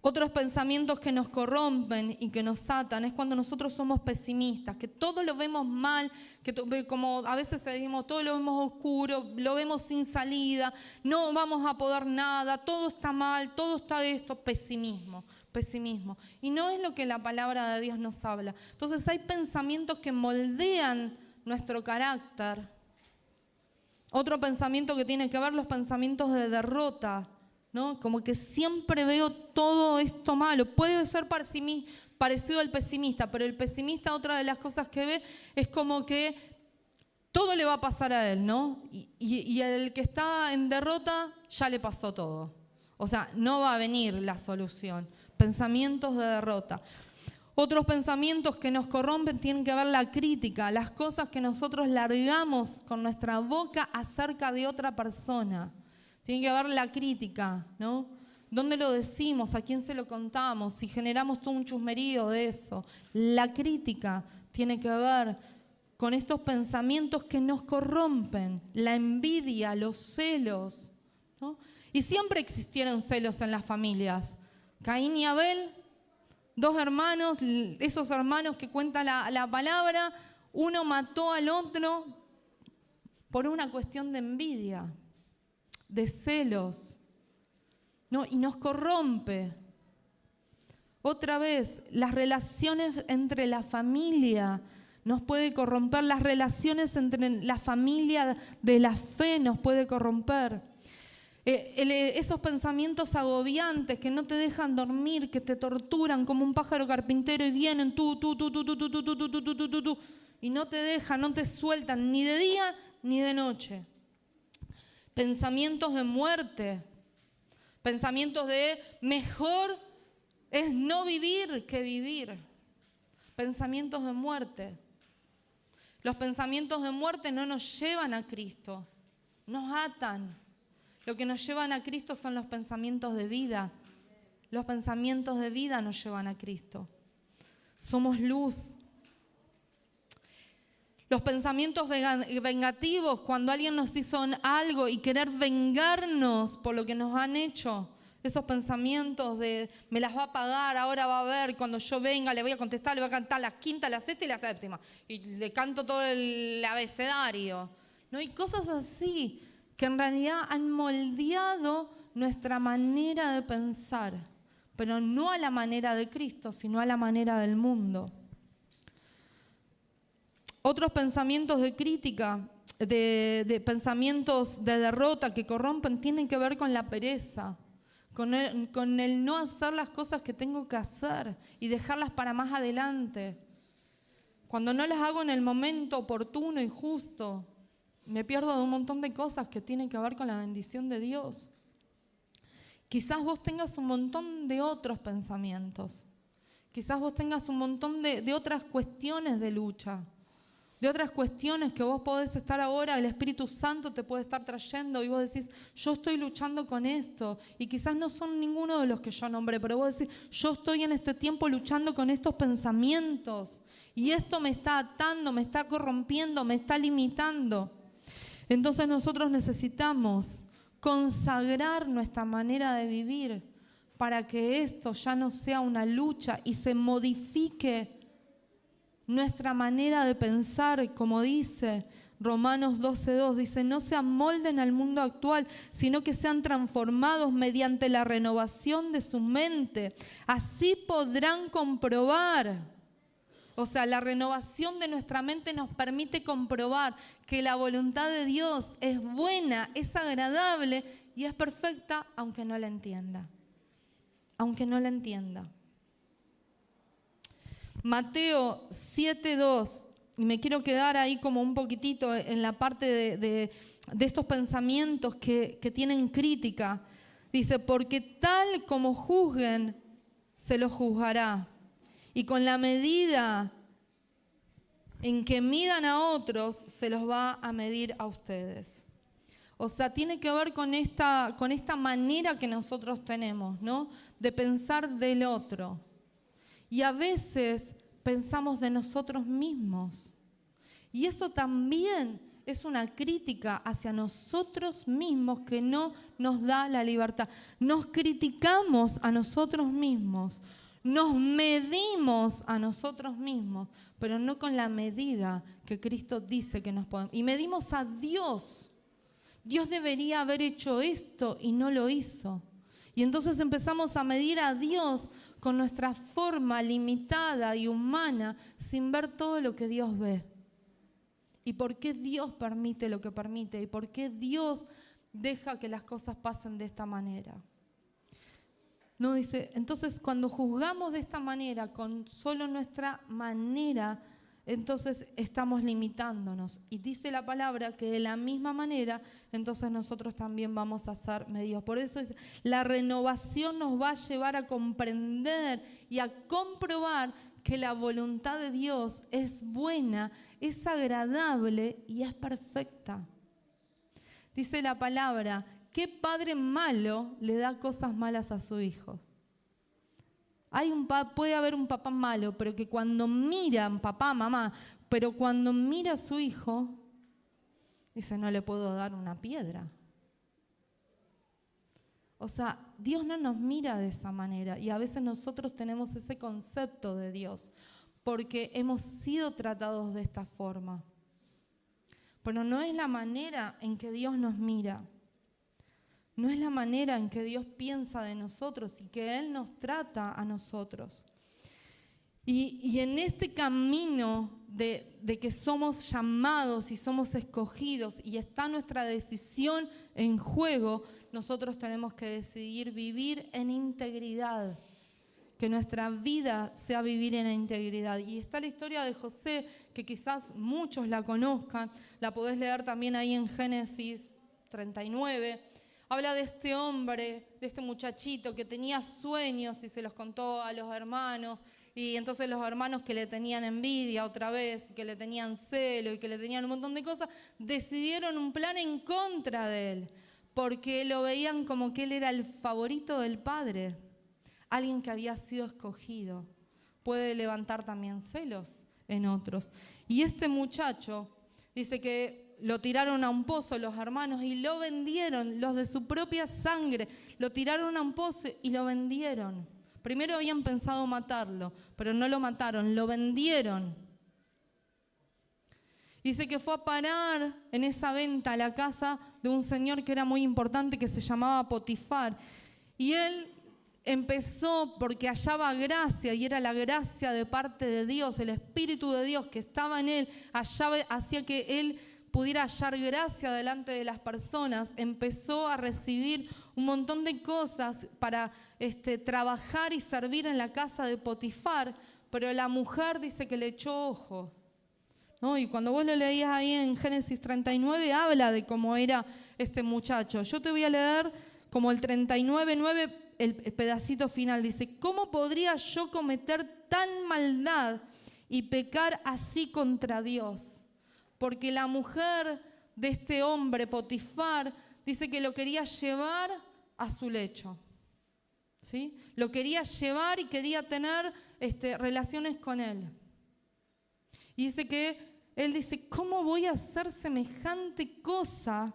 Otros pensamientos que nos corrompen y que nos atan es cuando nosotros somos pesimistas, que todo lo vemos mal, que como a veces decimos, todo lo vemos oscuro, lo vemos sin salida, no vamos a poder nada, todo está mal, todo está esto, pesimismo. Y no es lo que la palabra de Dios nos habla. Entonces hay pensamientos que moldean nuestro carácter Otro pensamiento que tiene que ver, los pensamientos de derrota, ¿no? Como que siempre veo todo esto malo. Puede ser parecido al pesimista, pero el pesimista, otra de las cosas que ve es como que todo le va a pasar a él, ¿no? Y el que está en derrota ya le pasó todo. O sea, no va a venir la solución. Pensamientos de derrota. Otros pensamientos que nos corrompen tienen que ver la crítica, las cosas que nosotros largamos con nuestra boca acerca de otra persona. Tiene que ver la crítica, ¿no? ¿Dónde lo decimos? ¿A quién se lo contamos? Si generamos todo un chusmerío de eso. La crítica tiene que ver con estos pensamientos que nos corrompen, la envidia, los celos, ¿no? Y siempre existieron celos en las familias. Caín y Abel, dos hermanos, esos hermanos que cuenta la palabra, uno mató al otro por una cuestión de envidia, de celos, ¿no? Y nos corrompe. Otra vez, las relaciones entre la familia nos puede corromper, las relaciones entre la familia de la fe nos puede corromper. Esos pensamientos agobiantes que no te dejan dormir, que te torturan como un pájaro carpintero y vienen tú, y no te dejan, no te sueltan ni de día ni de noche. Pensamientos de muerte, pensamientos de mejor es no vivir que vivir. Pensamientos de muerte. Los pensamientos de muerte no nos llevan a Cristo, nos atan. Lo que nos llevan a Cristo son los pensamientos de vida. Los pensamientos de vida nos llevan a Cristo. Somos luz. Los pensamientos vengativos, cuando alguien nos hizo algo y querer vengarnos por lo que nos han hecho. Esos pensamientos de me las va a pagar, ahora va a ver, cuando yo venga le voy a contestar, le voy a cantar la quinta, la sexta y la séptima. Y le canto todo el abecedario. ¿No? Hay cosas así que en realidad han moldeado nuestra manera de pensar, pero no a la manera de Cristo, sino a la manera del mundo. Otros pensamientos de crítica, de pensamientos de derrota que corrompen, tienen que ver con la pereza, con el no hacer las cosas que tengo que hacer y dejarlas para más adelante. Cuando no las hago en el momento oportuno y justo, me pierdo de un montón de cosas que tienen que ver con la bendición de Dios. Quizás vos tengas un montón de otros pensamientos. Quizás vos tengas un montón de otras cuestiones de lucha. De otras cuestiones que vos podés estar ahora, el Espíritu Santo te puede estar trayendo y vos decís, yo estoy luchando con esto. Y quizás no son ninguno de los que yo nombré, pero vos decís, yo estoy en este tiempo luchando con estos pensamientos. Y esto me está atando, me está corrompiendo, me está limitando. Entonces nosotros necesitamos consagrar nuestra manera de vivir para que esto ya no sea una lucha y se modifique nuestra manera de pensar, como dice Romanos 12:2, dice, no se amolden al mundo actual, sino que sean transformados mediante la renovación de su mente. Así podrán comprobar. O sea, la renovación de nuestra mente nos permite comprobar que la voluntad de Dios es buena, es agradable y es perfecta, aunque no la entienda. Aunque no la entienda. Mateo 7:2, y me quiero quedar ahí como un poquitito en la parte de estos pensamientos que tienen crítica. Dice, porque tal como juzguen, se los juzgará. Y con la medida en que midan a otros, se los va a medir a ustedes. O sea, tiene que ver con esta manera que nosotros tenemos, ¿no? De pensar del otro. Y a veces pensamos de nosotros mismos. Y eso también es una crítica hacia nosotros mismos que no nos da la libertad. Nos criticamos a nosotros mismos. Nos medimos a nosotros mismos, pero no con la medida que Cristo dice que nos podemos. Y medimos a Dios. Dios debería haber hecho esto y no lo hizo. Y entonces empezamos a medir a Dios con nuestra forma limitada y humana sin ver todo lo que Dios ve. ¿Y por qué Dios permite lo que permite? ¿Y por qué Dios deja que las cosas pasen de esta manera? No, dice, entonces cuando juzgamos de esta manera, con solo nuestra manera, entonces estamos limitándonos. Y dice la palabra que de la misma manera, entonces nosotros también vamos a ser medidos. Por eso la renovación nos va a llevar a comprender y a comprobar que la voluntad de Dios es buena, es agradable y es perfecta. Dice la palabra, ¿qué padre malo le da cosas malas a su hijo? Puede haber un papá malo, pero que cuando mira, papá, mamá, pero cuando mira a su hijo, dice, no le puedo dar una piedra. O sea, Dios no nos mira de esa manera y a veces nosotros tenemos ese concepto de Dios porque hemos sido tratados de esta forma. Pero no es la manera en que Dios nos mira. No es la manera en que Dios piensa de nosotros y que Él nos trata a nosotros. Y en este camino de que somos llamados y somos escogidos y está nuestra decisión en juego, nosotros tenemos que decidir vivir en integridad. Que nuestra vida sea vivir en integridad. Y está la historia de José, que quizás muchos la conozcan, la podés leer también ahí en Génesis 39. Habla de este hombre, de este muchachito que tenía sueños y se los contó a los hermanos. Y entonces los hermanos que le tenían envidia otra vez, que le tenían celo y que le tenían un montón de cosas, decidieron un plan en contra de él, porque lo veían como que él era el favorito del padre. Alguien que había sido escogido puede levantar también celos en otros. Y este muchacho dice que lo tiraron a un pozo los hermanos y lo vendieron, los de su propia sangre, lo tiraron a un pozo y lo vendieron. Primero habían pensado matarlo, pero no lo mataron, lo vendieron. Dice que fue a parar en esa venta a la casa de un señor que era muy importante, que se llamaba Potifar. Y él empezó porque hallaba gracia, y era la gracia de parte de Dios, el Espíritu de Dios que estaba en él, hacía que él pudiera hallar gracia delante de las personas. Empezó a recibir un montón de cosas para trabajar y servir en la casa de Potifar, pero la mujer dice que le echó ojo, ¿no? Y cuando vos lo leías ahí en Génesis 39, habla de cómo era este muchacho. Yo te voy a leer como el 39:9, el pedacito final. Dice, ¿cómo podría yo cometer tal maldad y pecar así contra Dios? Porque la mujer de este hombre, Potifar, dice que lo quería llevar a su lecho. ¿Sí? Lo quería llevar y quería tener relaciones con él. Y dice que él dice, ¿cómo voy a hacer semejante cosa?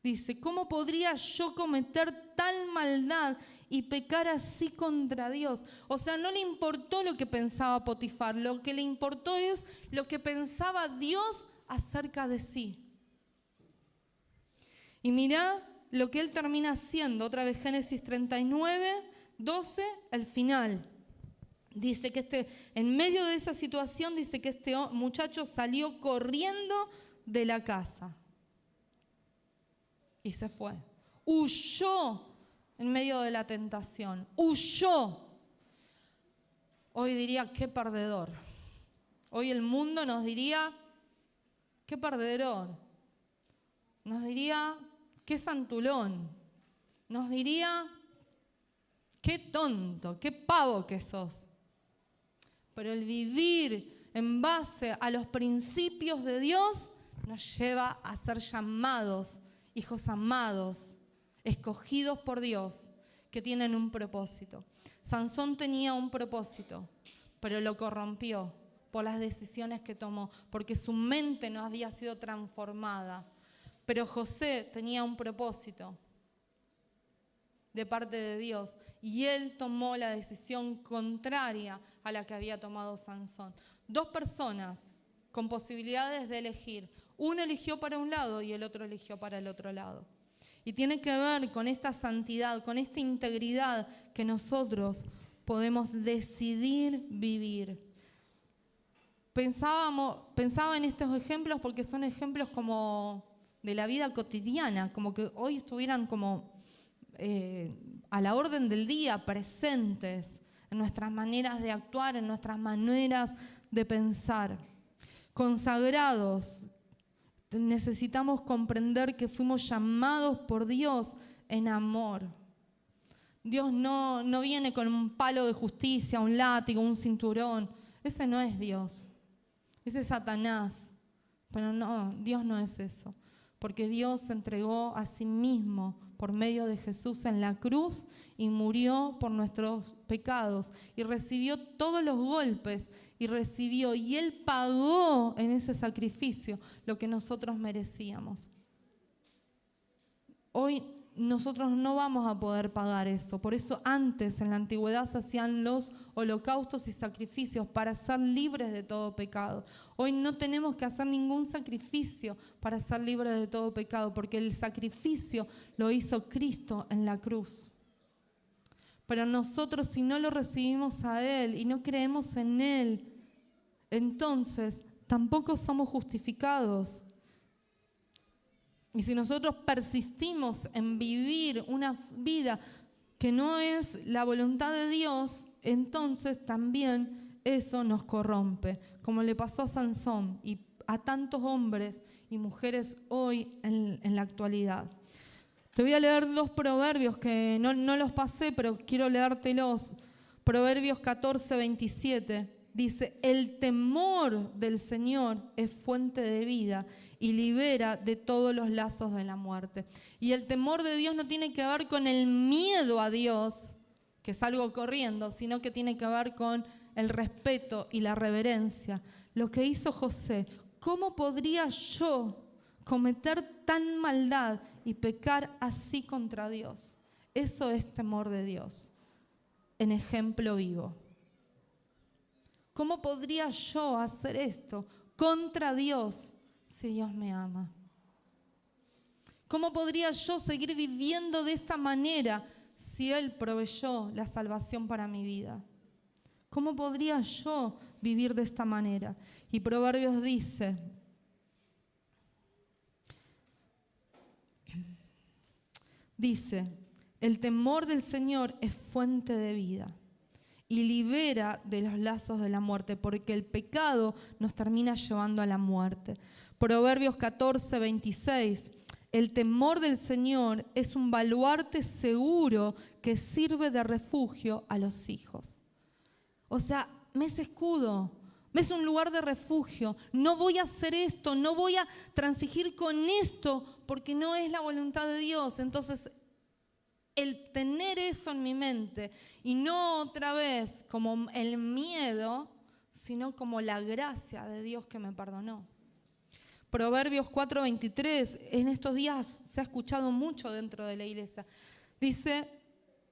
Dice, ¿cómo podría yo cometer tal maldad y pecar así contra Dios? O sea, no le importó lo que pensaba Potifar, lo que le importó es lo que pensaba Dios acerca de sí. Y mirá lo que él termina haciendo, otra vez Génesis 39:12, el final. Dice que en medio de esa situación, dice que este muchacho salió corriendo de la casa. Y se fue. Huyó en medio de la tentación. Huyó. Hoy diría, qué perdedor. Hoy el mundo nos diría, qué perdedor. Nos diría, qué santulón. Nos diría, qué tonto, qué pavo que sos. Pero el vivir en base a los principios de Dios nos lleva a ser llamados hijos amados, escogidos por Dios, que tienen un propósito. Sansón tenía un propósito, pero lo corrompió por las decisiones que tomó, porque su mente no había sido transformada. Pero José tenía un propósito de parte de Dios, y él tomó la decisión contraria a la que había tomado Sansón. Dos personas con posibilidades de elegir. Uno eligió para un lado y el otro eligió para el otro lado. Y tiene que ver con esta santidad, con esta integridad que nosotros podemos decidir vivir. pensaba en estos ejemplos porque son ejemplos como de la vida cotidiana, como que hoy estuvieran como a la orden del día, presentes en nuestras maneras de actuar, en nuestras maneras de pensar. Consagrados, necesitamos comprender que fuimos llamados por Dios en amor. Dios no viene con un palo de justicia, un látigo, un cinturón. Ese no es Dios. Ese es Satanás. Pero no, Dios no es eso. Porque Dios se entregó a sí mismo por medio de Jesús en la cruz y murió por nuestros pecados y recibió todos los golpes y Él pagó en ese sacrificio lo que nosotros merecíamos. Hoy nosotros no vamos a poder pagar eso. Por eso antes, en la antigüedad, se hacían los holocaustos y sacrificios para ser libres de todo pecado. Hoy no tenemos que hacer ningún sacrificio para ser libres de todo pecado, porque el sacrificio lo hizo Cristo en la cruz. Pero nosotros, si no lo recibimos a Él y no creemos en Él, entonces tampoco somos justificados. Y si nosotros persistimos en vivir una vida que no es la voluntad de Dios, entonces también eso nos corrompe, como le pasó a Sansón y a tantos hombres y mujeres hoy en la actualidad. Te voy a leer 2 proverbios que no los pasé, pero quiero leértelos. Proverbios 14, 27. Dice, el temor del Señor es fuente de vida y libera de todos los lazos de la muerte. Y el temor de Dios no tiene que ver con el miedo a Dios, que es algo corriendo, sino que tiene que ver con el respeto y la reverencia. Lo que hizo José, ¿cómo podría yo cometer tan maldad y pecar así contra Dios? Eso es temor de Dios, en ejemplo vivo. ¿Cómo podría yo hacer esto contra Dios si Dios me ama? ¿Cómo podría yo seguir viviendo de esta manera si Él proveyó la salvación para mi vida? ¿Cómo podría yo vivir de esta manera? Y Proverbios dice, el temor del Señor es fuente de vida y libera de los lazos de la muerte, porque el pecado nos termina llevando a la muerte. Proverbios 14, 26. El temor del Señor es un baluarte seguro que sirve de refugio a los hijos. O sea, me es escudo, me es un lugar de refugio. No voy a hacer esto, no voy a transigir con esto, porque no es la voluntad de Dios. Entonces, el tener eso en mi mente y no otra vez como el miedo, sino como la gracia de Dios que me perdonó. Proverbios 4:23, en estos días se ha escuchado mucho dentro de la iglesia. Dice,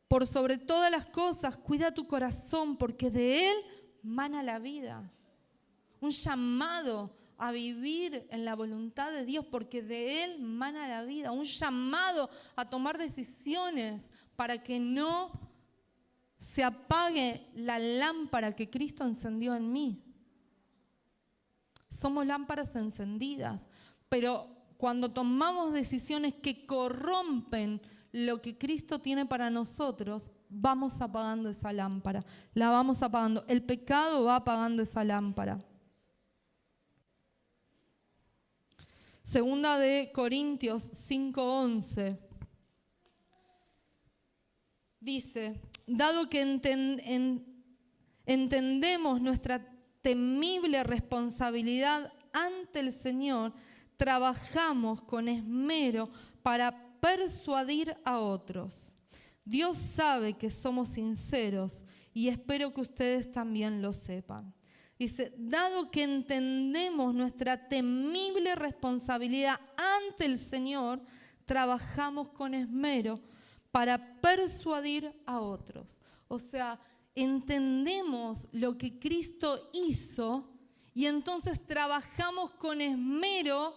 por sobre todas las cosas, cuida tu corazón, porque de él mana la vida. Un llamado a vivir en la voluntad de Dios, porque de Él mana la vida. Un llamado a tomar decisiones para que no se apague la lámpara que Cristo encendió en mí. Somos lámparas encendidas, pero cuando tomamos decisiones que corrompen lo que Cristo tiene para nosotros, vamos apagando esa lámpara, la vamos apagando. El pecado va apagando esa lámpara. Segunda de Corintios 5:11 dice, dado que entendemos nuestra temible responsabilidad ante el Señor, trabajamos con esmero para persuadir a otros. Dios sabe que somos sinceros y espero que ustedes también lo sepan. Dice, dado que entendemos nuestra temible responsabilidad ante el Señor, trabajamos con esmero para persuadir a otros. O sea, entendemos lo que Cristo hizo y entonces trabajamos con esmero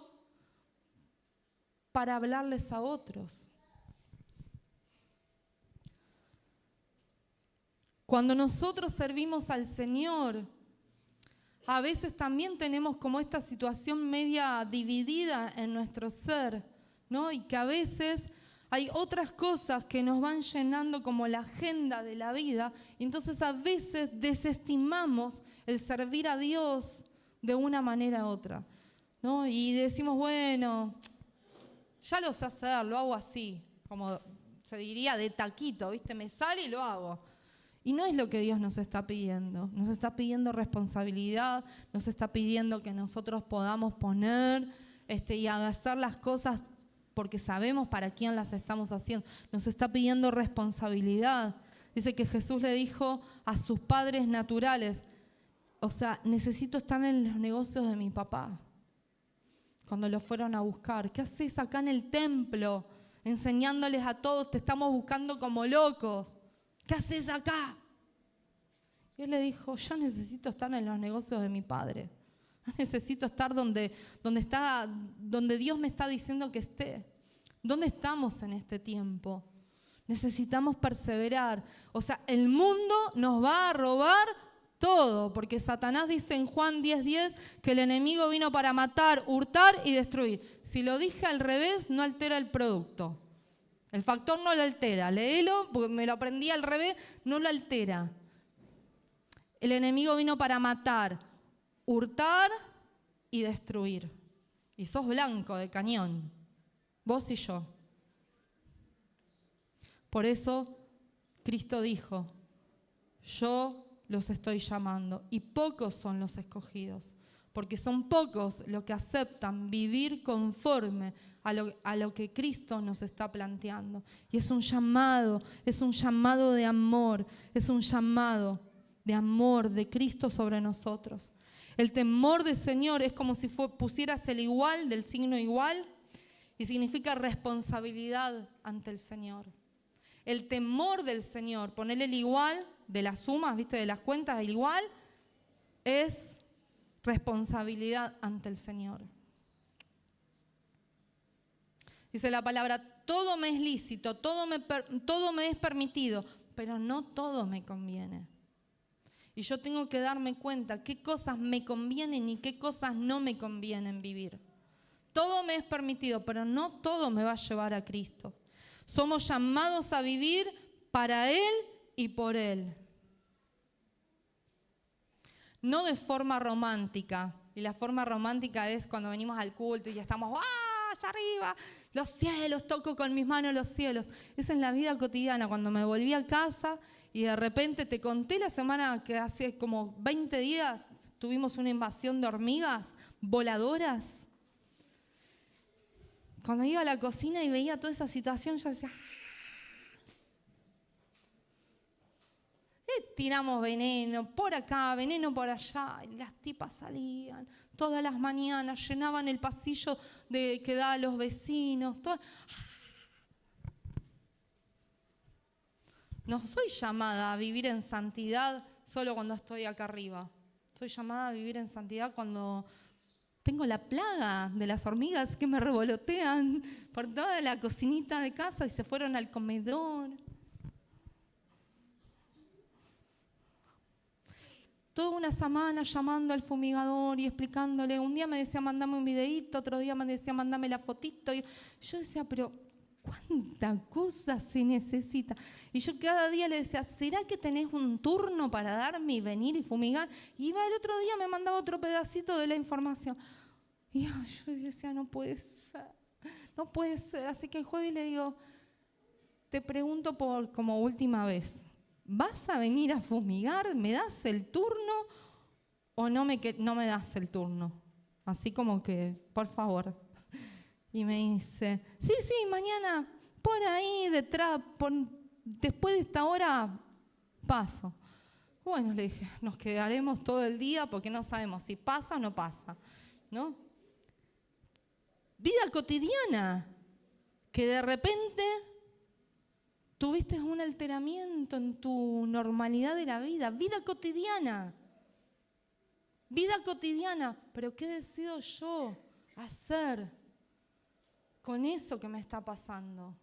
para hablarles a otros. Cuando nosotros servimos al Señor, a veces también tenemos como esta situación media dividida en nuestro ser, ¿no? Y que a veces hay otras cosas que nos van llenando como la agenda de la vida, y entonces a veces desestimamos el servir a Dios de una manera u otra, ¿no? Y decimos, bueno, ya lo sé hacer, lo hago así, como se diría de taquito, ¿viste? Me sale y lo hago. Y no es lo que Dios nos está pidiendo. Nos está pidiendo responsabilidad, nos está pidiendo que nosotros podamos poner y hacer las cosas porque sabemos para quién las estamos haciendo. Nos está pidiendo responsabilidad. Dice que Jesús le dijo a sus padres naturales, o sea, necesito estar en los negocios de mi papá. Cuando lo fueron a buscar, ¿qué haces acá en el templo? Enseñándoles a todos, te estamos buscando como locos. ¿Qué haces acá? Y él le dijo, yo necesito estar en los negocios de mi padre. Necesito estar donde Dios me está diciendo que esté. ¿Dónde estamos en este tiempo? Necesitamos perseverar. O sea, el mundo nos va a robar todo, porque Satanás dice en Juan 10:10 que el enemigo vino para matar, hurtar y destruir. Si lo dije al revés, no altera el producto. El factor no lo altera. Léelo, porque me lo aprendí al revés, no lo altera. El enemigo vino para matar, hurtar y destruir. Y sos blanco de cañón, vos y yo. Por eso Cristo dijo, yo los estoy llamando y pocos son los escogidos, porque son pocos los que aceptan vivir conforme a lo que Cristo nos está planteando. Y es un llamado de amor, es un llamado de amor de Cristo sobre nosotros. El temor del Señor es como si pusieras el igual del signo igual y significa responsabilidad ante el Señor. El temor del Señor, ponerle el igual de las sumas, ¿viste? De las cuentas, el igual es responsabilidad ante el Señor. Dice la palabra, todo me es lícito, todo me es permitido, pero no todo me conviene. Y yo tengo que darme cuenta qué cosas me convienen y qué cosas no me convienen vivir. Todo me es permitido, pero no todo me va a llevar a Cristo. Somos llamados a vivir para Él y por Él. No de forma romántica. Y la forma romántica es cuando venimos al culto y ya estamos allá arriba, los cielos, toco con mis manos los cielos. Es en la vida cotidiana, cuando me volví a casa y de repente te conté la semana que hace como 20 días tuvimos una invasión de hormigas voladoras. Cuando iba a la cocina y veía toda esa situación, yo decía, tiramos veneno por acá, veneno por allá, y las tipas salían todas las mañanas, llenaban el pasillo que da a los vecinos. No soy llamada a vivir en santidad solo cuando estoy acá arriba. Soy llamada a vivir en santidad cuando tengo la plaga de las hormigas que me revolotean por toda la cocinita de casa y se fueron al comedor. Toda una semana llamando al fumigador y explicándole. Un día me decía, mandame un videíto, otro día me decía, mandame la fotito. Y yo decía, pero ¿cuánta cosa se necesita? Y yo cada día le decía, ¿será que tenés un turno para darme y venir y fumigar? Y iba el otro día, me mandaba otro pedacito de la información. Y yo decía, no puede ser. Así que el jueves le digo, te pregunto como última vez, ¿vas a venir a fumigar? ¿Me das el turno o no me das el turno? Así como que, por favor. Y me dice, sí, mañana por ahí detrás, después de esta hora paso. Bueno, le dije, nos quedaremos todo el día porque no sabemos si pasa o no pasa, ¿no? Vida cotidiana, que de repente tuviste un alteramiento en tu normalidad de la vida. Vida cotidiana, pero ¿qué decido yo hacer con eso que me está pasando?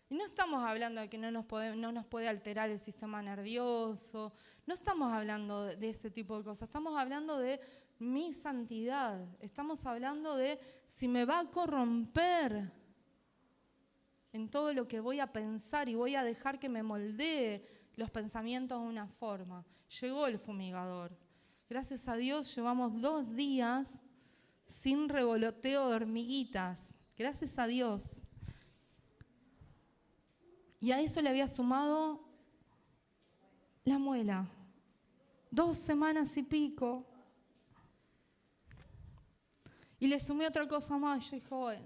Y no estamos hablando de que no nos puede alterar el sistema nervioso, no estamos hablando de ese tipo de cosas, estamos hablando de mi santidad, estamos hablando de si me va a corromper en todo lo que voy a pensar y voy a dejar que me moldee los pensamientos de una forma. Llegó el fumigador. Gracias a Dios llevamos 2 días sin revoloteo de hormiguitas. Gracias a Dios. Y a eso le había sumado la muela. 2 semanas y pico. Y le sumé otra cosa más. Yo dije, bueno.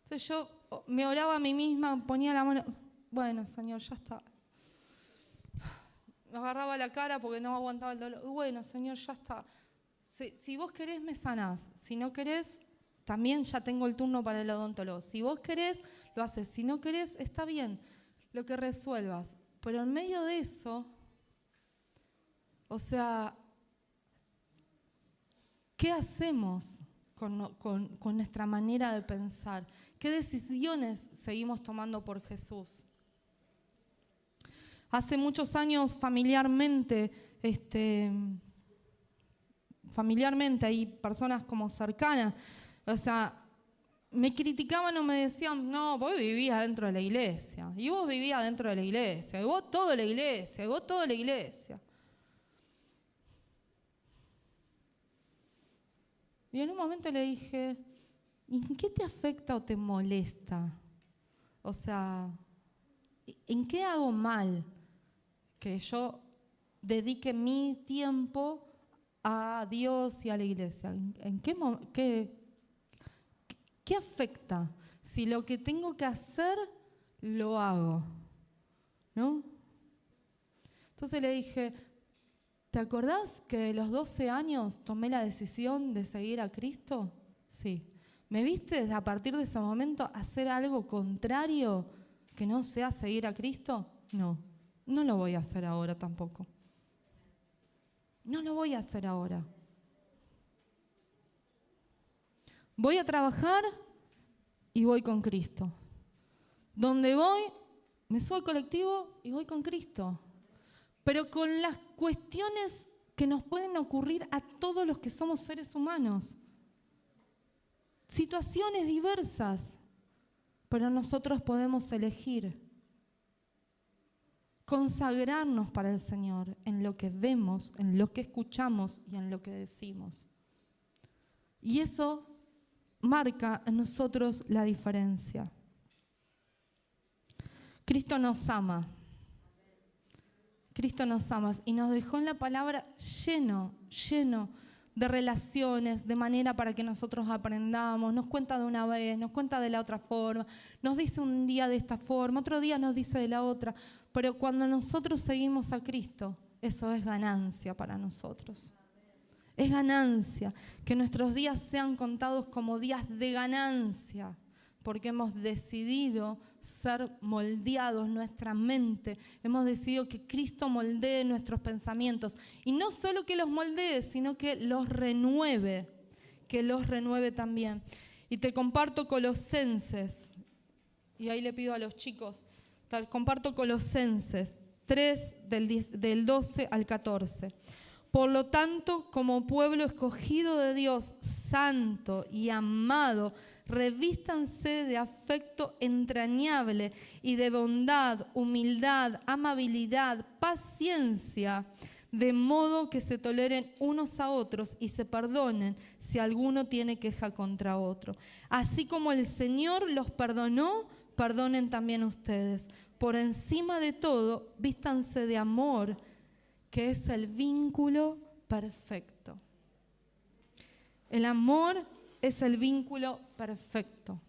Entonces yo me oraba a mí misma, ponía la mano. Bueno, Señor, ya está. Me agarraba la cara porque no aguantaba el dolor. Bueno, Señor, ya está. Si vos querés, me sanás. Si no querés, también ya tengo el turno para el odontólogo. Si vos querés, lo haces. Si no querés, está bien, lo que resuelvas. Pero en medio de eso, o sea, ¿qué hacemos con nuestra manera de pensar? ¿Qué decisiones seguimos tomando por Jesús? Hace muchos años familiarmente hay personas como cercanas, o sea, me criticaban o me decían, no, vos vivías dentro de la iglesia, y vos vivías dentro de la iglesia, y vos todo la iglesia, y vos toda la iglesia. Y en un momento le dije, ¿en qué te afecta o te molesta? O sea, ¿en qué hago mal que yo dedique mi tiempo a Dios y a la iglesia? ¿En qué afecta si lo que tengo que hacer lo hago? ¿No? Entonces le dije, ¿te acordás que de los 12 años tomé la decisión de seguir a Cristo? Sí. ¿Me viste desde a partir de ese momento hacer algo contrario que no sea seguir a Cristo? No, no lo voy a hacer ahora tampoco. No lo voy a hacer ahora. Voy a trabajar y voy con Cristo. Donde voy, me subo al colectivo y voy con Cristo. Pero con las cuestiones que nos pueden ocurrir a todos los que somos seres humanos. Situaciones diversas, pero nosotros podemos elegir consagrarnos para el Señor en lo que vemos, en lo que escuchamos y en lo que decimos. Y eso marca en nosotros la diferencia. Cristo nos ama. Cristo nos ama y nos dejó en la palabra lleno de relaciones, de manera para que nosotros aprendamos. Nos cuenta de una vez, nos cuenta de la otra forma, nos dice un día de esta forma, otro día nos dice de la otra. Pero cuando nosotros seguimos a Cristo, eso es ganancia para nosotros. Es ganancia, que nuestros días sean contados como días de ganancia, porque hemos decidido ser moldeados, nuestra mente, hemos decidido que Cristo moldee nuestros pensamientos. Y no solo que los moldee, sino que los renueve también. Y te comparto Colosenses, y ahí le pido a los chicos, comparto Colosenses 3, del 12 al 14. Por lo tanto, como pueblo escogido de Dios, santo y amado, revístanse de afecto entrañable y de bondad, humildad, amabilidad, paciencia, de modo que se toleren unos a otros y se perdonen si alguno tiene queja contra otro. Así como el Señor los perdonó, perdonen también ustedes. Por encima de todo, vístanse de amor, que es el vínculo perfecto. El amor es el vínculo perfecto.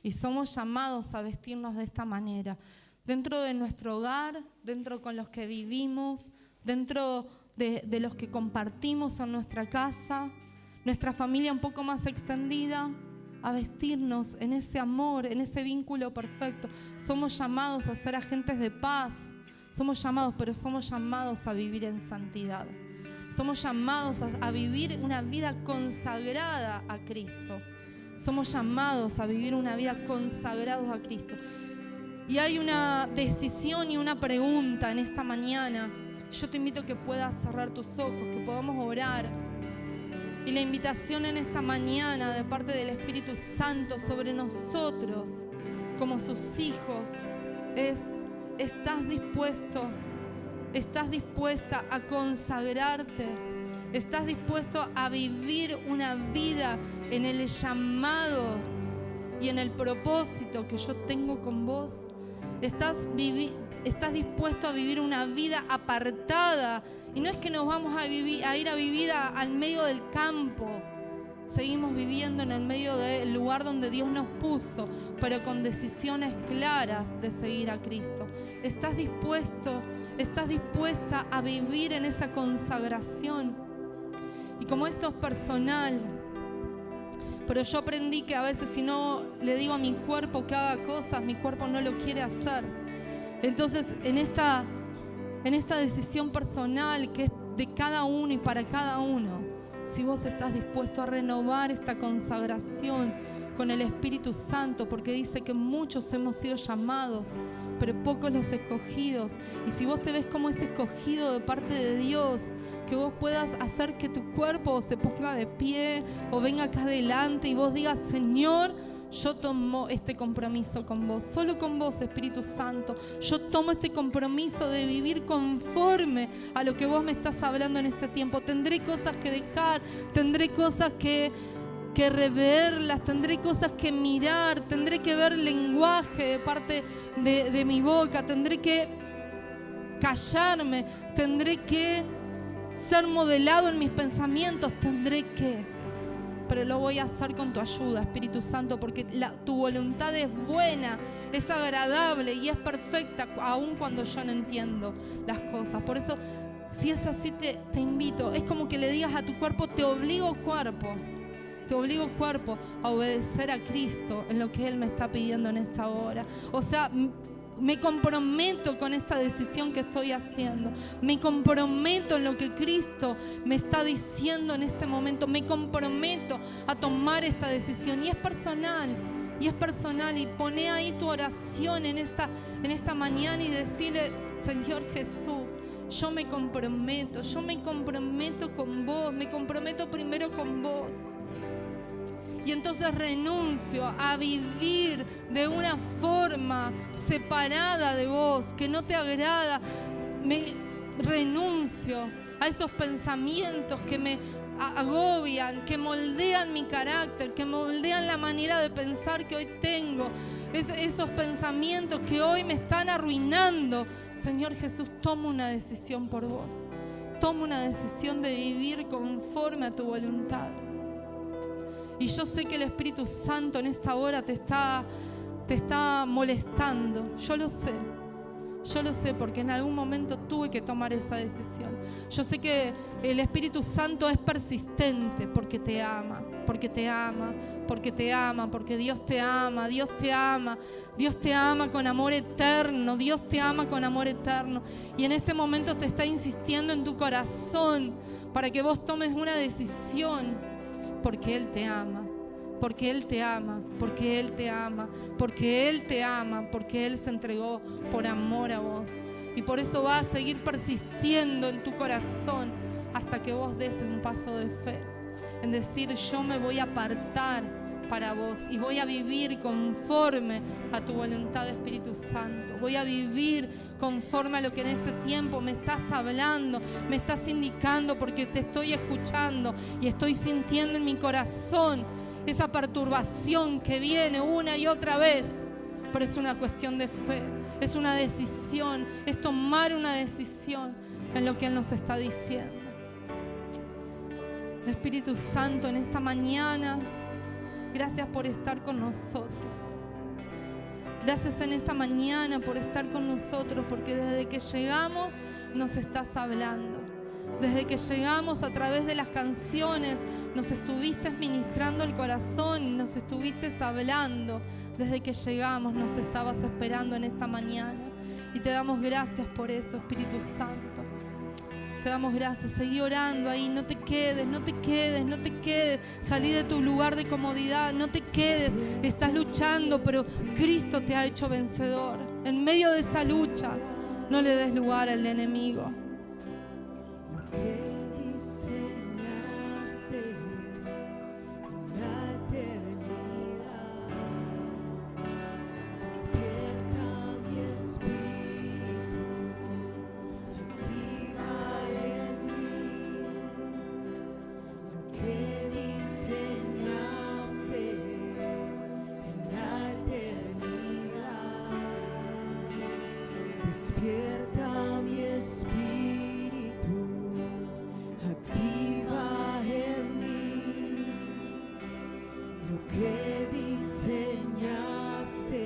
Y somos llamados a vestirnos de esta manera. Dentro de nuestro hogar, dentro con los que vivimos, dentro de los que compartimos en nuestra casa, nuestra familia un poco más extendida, a vestirnos en ese amor, en ese vínculo perfecto. Somos llamados a ser agentes de paz. Somos llamados, pero somos llamados a vivir en santidad. Somos llamados a vivir una vida consagrada a Cristo. Somos llamados a vivir una vida consagrados a Cristo. Y hay una decisión y una pregunta en esta mañana. Yo te invito a que puedas cerrar tus ojos, que podamos orar. Y la invitación en esta mañana de parte del Espíritu Santo sobre nosotros como sus hijos es: ¿estás dispuesto? ¿Estás dispuesta a consagrarte? ¿Estás dispuesto a vivir una vida en el llamado y en el propósito que yo tengo con vos? ¿Estás dispuesto a vivir una vida apartada? Y no es que nos vamos a ir a vivir al medio del campo. Seguimos viviendo en el medio del lugar donde Dios nos puso, pero con decisiones claras de seguir a Cristo. ¿Estás dispuesto? ¿Estás dispuesta a vivir en esa consagración? Y como esto es personal, pero yo aprendí que a veces si no le digo a mi cuerpo que haga cosas, mi cuerpo no lo quiere hacer. Entonces en esta decisión personal que es de cada uno y para cada uno, si vos estás dispuesto a renovar esta consagración con el Espíritu Santo, porque dice que muchos hemos sido llamados, pero pocos los escogidos. Y si vos te ves como ese escogido de parte de Dios, que vos puedas hacer que tu cuerpo se ponga de pie o venga acá adelante y vos digas: Señor, yo tomo este compromiso con vos, solo con vos, Espíritu Santo. Yo tomo este compromiso de vivir conforme a lo que vos me estás hablando en este tiempo. Tendré cosas que dejar, tendré cosas que reverlas, tendré cosas que mirar, tendré que ver lenguaje de parte de mi boca, tendré que callarme, tendré que ser modelado en mis pensamientos, pero lo voy a hacer con tu ayuda, Espíritu Santo, porque tu voluntad es buena, es agradable y es perfecta, aun cuando yo no entiendo las cosas. Por eso, si es así, te invito. Es como que le digas a tu cuerpo: te obligo cuerpo a obedecer a Cristo en lo que Él me está pidiendo en esta hora. O sea, me comprometo con esta decisión que estoy haciendo. Me comprometo en lo que Cristo me está diciendo en este momento. Me comprometo a tomar esta decisión. Y es personal. Y poné ahí tu oración en esta mañana y decirle: Señor Jesús, yo me comprometo con vos. Me comprometo primero con vos. Y entonces renuncio a vivir de una forma separada de vos, que no te agrada. Me renuncio a esos pensamientos que me agobian, que moldean mi carácter, que moldean la manera de pensar que hoy tengo. Esos pensamientos que hoy me están arruinando. Señor Jesús, tomo una decisión por vos. Tomo una decisión de vivir conforme a tu voluntad. Y yo sé que el Espíritu Santo en esta hora te está molestando. Yo lo sé porque en algún momento tuve que tomar esa decisión. Yo sé que el Espíritu Santo es persistente porque te ama, porque Dios te ama, Dios te ama con amor eterno, Dios te ama con amor eterno. Y en este momento te está insistiendo en tu corazón para que vos tomes una decisión. Porque Él te ama, porque Él te ama, porque Él te ama, porque Él te ama, porque Él se entregó por amor a vos. Y por eso va a seguir persistiendo en tu corazón hasta que vos des un paso de fe. En decir: yo me voy a apartar para vos y voy a vivir conforme a tu voluntad, Espíritu Santo. Voy a vivir conforme a lo que en este tiempo me estás hablando, me estás indicando, porque te estoy escuchando y estoy sintiendo en mi corazón esa perturbación que viene una y otra vez. Pero es una cuestión de fe, es una decisión, es tomar una decisión en lo que Él nos está diciendo. Espíritu Santo, en esta mañana, gracias por estar con nosotros. Gracias en esta mañana por estar con nosotros, porque desde que llegamos nos estás hablando. Desde que llegamos a través de las canciones nos estuviste ministrando el corazón y nos estuviste hablando. Desde que llegamos nos estabas esperando en esta mañana. Y te damos gracias por eso, Espíritu Santo. Te damos gracias. Seguí orando ahí. No te quedes. Salí de tu lugar de comodidad. No te quedes. Estás luchando, pero Cristo te ha hecho vencedor. En medio de esa lucha, no le des lugar al enemigo. Despierta mi espíritu, activa en mí lo que diseñaste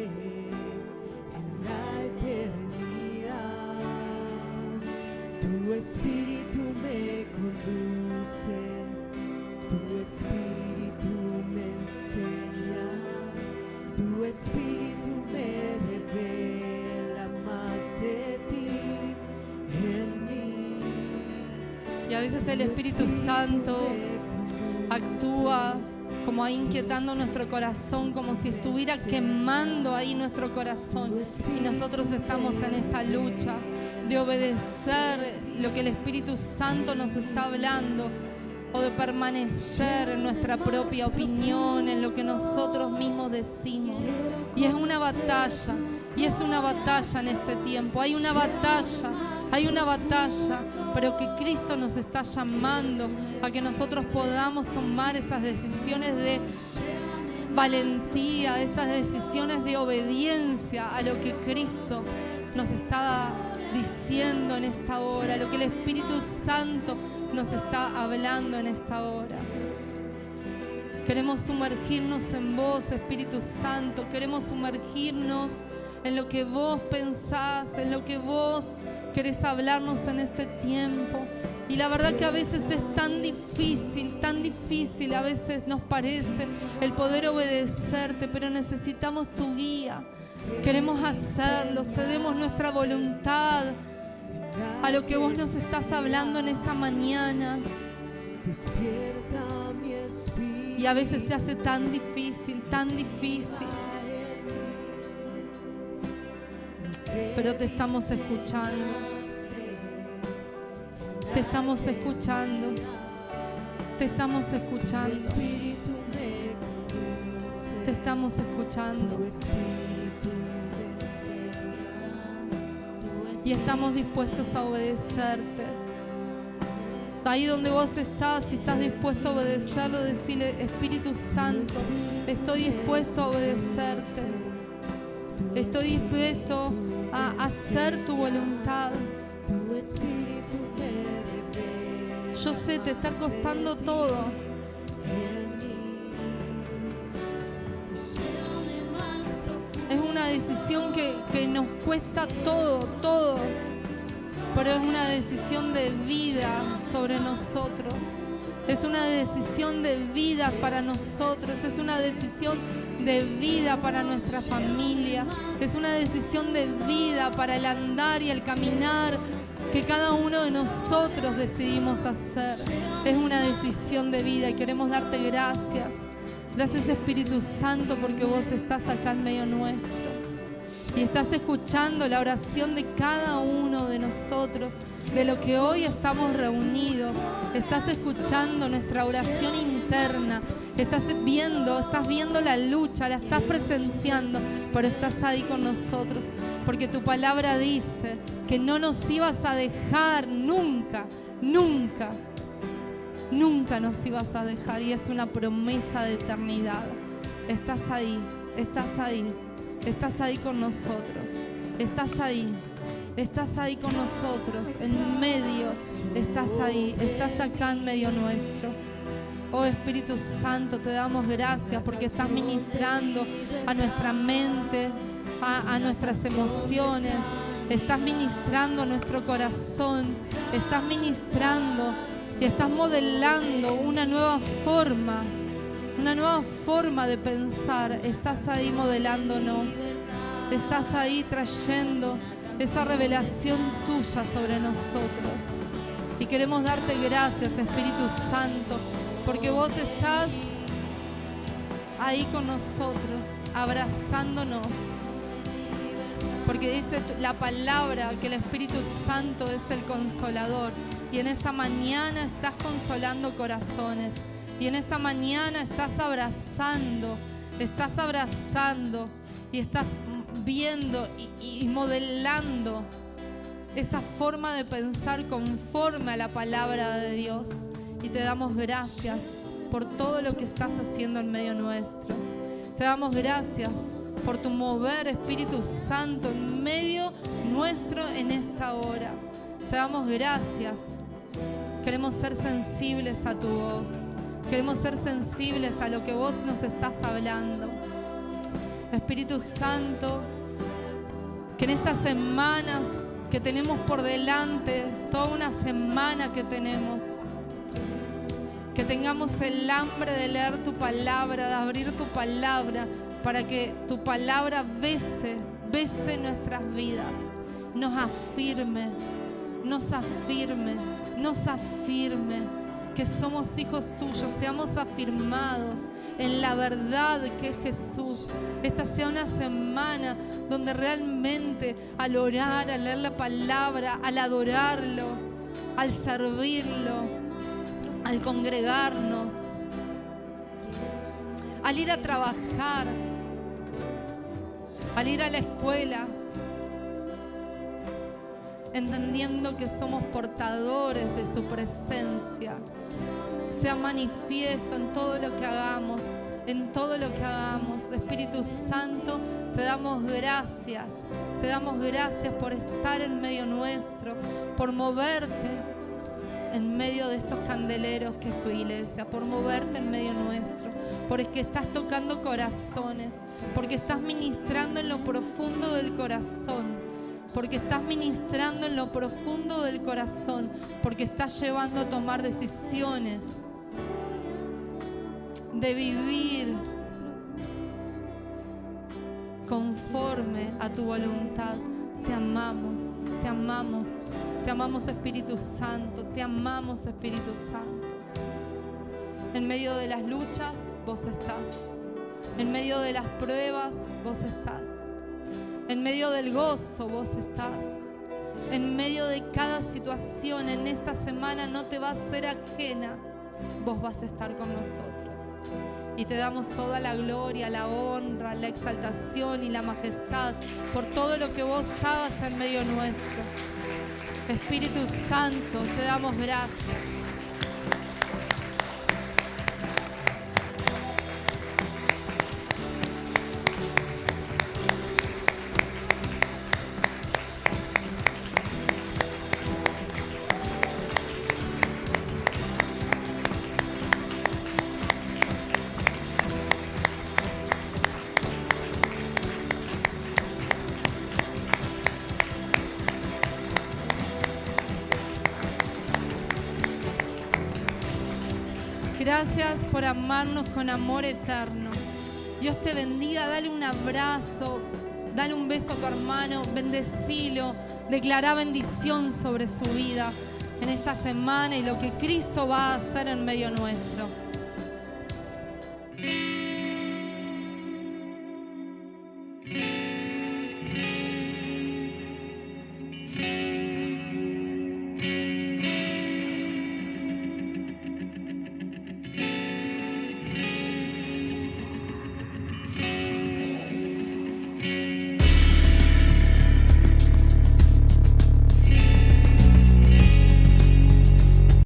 en la eternidad. Tu espíritu me conduce, tu espíritu me enseña, tu espíritu me revela más de ti en mí. Y a veces el Espíritu Santo actúa como ahí inquietando nuestro corazón, como si estuviera quemando ahí nuestro corazón. Y nosotros estamos en esa lucha de obedecer lo que el Espíritu Santo nos está hablando, o de permanecer en nuestra propia opinión, en lo que nosotros mismos decimos. Y es una batalla, y es una batalla en este tiempo. Hay una batalla, pero que Cristo nos está llamando a que nosotros podamos tomar esas decisiones de valentía, esas decisiones de obediencia a lo que Cristo nos está diciendo en esta hora, lo que el Espíritu Santo nos está hablando en esta hora. Queremos sumergirnos en vos, Espíritu Santo. Queremos sumergirnos en lo que vos pensás, en lo que vos querés hablarnos en este tiempo. Y la verdad que a veces es tan difícil, a veces nos parece el poder obedecerte, pero necesitamos tu guía. Queremos hacerlo, cedemos nuestra voluntad a lo que vos nos estás hablando en esta mañana. Y a veces se hace tan difícil. Pero te estamos escuchando. Te estamos escuchando. Te estamos escuchando. Te estamos escuchando. Y estamos dispuestos a obedecerte. Ahí donde vos estás, si estás dispuesto a obedecerlo, decirle: Espíritu Santo, estoy dispuesto a obedecerte. Estoy dispuesto a hacer tu voluntad. Yo sé, te está costando todo. Es una decisión que nos cuesta todo, pero es una decisión de vida sobre nosotros. Es una decisión de vida para nosotros, es una decisión de vida para nuestra familia, es una decisión de vida para el andar y el caminar que cada uno de nosotros decidimos hacer. Es una decisión de vida y queremos darte gracias. Gracias, Espíritu Santo, porque vos estás acá en medio nuestro y estás escuchando la oración de cada uno de nosotros, de lo que hoy estamos reunidos. Estás escuchando nuestra oración interna, estás viendo la lucha, la estás presenciando, pero estás ahí con nosotros, porque tu palabra dice que no nos ibas a dejar nunca nos ibas a dejar, y es una promesa de eternidad. Estás ahí con nosotros, estás ahí con nosotros, en medio, estás acá en medio nuestro. Oh Espíritu Santo, te damos gracias porque estás ministrando a nuestra mente, a nuestras emociones, estás ministrando a nuestro corazón, estás ministrando y estás modelando una nueva forma de pensar. Estás ahí modelándonos, estás ahí trayendo esa revelación tuya sobre nosotros. Y queremos darte gracias, Espíritu Santo, porque vos estás ahí con nosotros, abrazándonos, Porque dice la palabra que el Espíritu Santo es el consolador. Y en esta mañana estás consolando corazones. Y en esta mañana estás abrazando y estás viendo y modelando esa forma de pensar conforme a la palabra de Dios. Y te damos gracias por todo lo que estás haciendo en medio nuestro. Te damos gracias por tu mover, Espíritu Santo, en medio nuestro en esta hora. Te damos gracias. Queremos ser sensibles a tu voz. Queremos ser sensibles a lo que vos nos estás hablando. Espíritu Santo, que en estas semanas que tenemos por delante, toda una semana que tenemos, que tengamos el hambre de leer tu palabra, de abrir tu palabra, para que tu palabra bese nuestras vidas, nos afirme, que somos hijos tuyos, seamos afirmados en la verdad que es Jesús. Esta sea una semana donde realmente al orar, al leer la palabra, al adorarlo, al servirlo, al congregarnos, al ir a trabajar, al ir a la escuela, entendiendo que somos portadores de su presencia, sea manifiesto en todo lo que hagamos, Espíritu Santo, te damos gracias por estar en medio nuestro, por moverte en medio de estos candeleros que es tu iglesia, por moverte en medio nuestro, porque estás tocando corazones, porque estás ministrando en lo profundo del corazón, porque estás ministrando en lo profundo del corazón, porque estás llevando a tomar decisiones de vivir conforme a tu voluntad. Te amamos, te amamos, te amamos, Espíritu Santo, te amamos, Espíritu Santo. En medio de las luchas, vos estás. En medio de las pruebas, vos estás. En medio del gozo, vos estás. En medio de cada situación, en esta semana no te va a ser ajena. Vos vas a estar con nosotros. Y te damos toda la gloria, la honra, la exaltación y la majestad por todo lo que vos hagas en medio nuestro. Espíritu Santo, te damos gracias. Gracias por amarnos con amor eterno. Dios te bendiga, dale un abrazo, dale un beso a tu hermano, bendecilo, declara bendición sobre su vida en esta semana y lo que Cristo va a hacer en medio nuestro.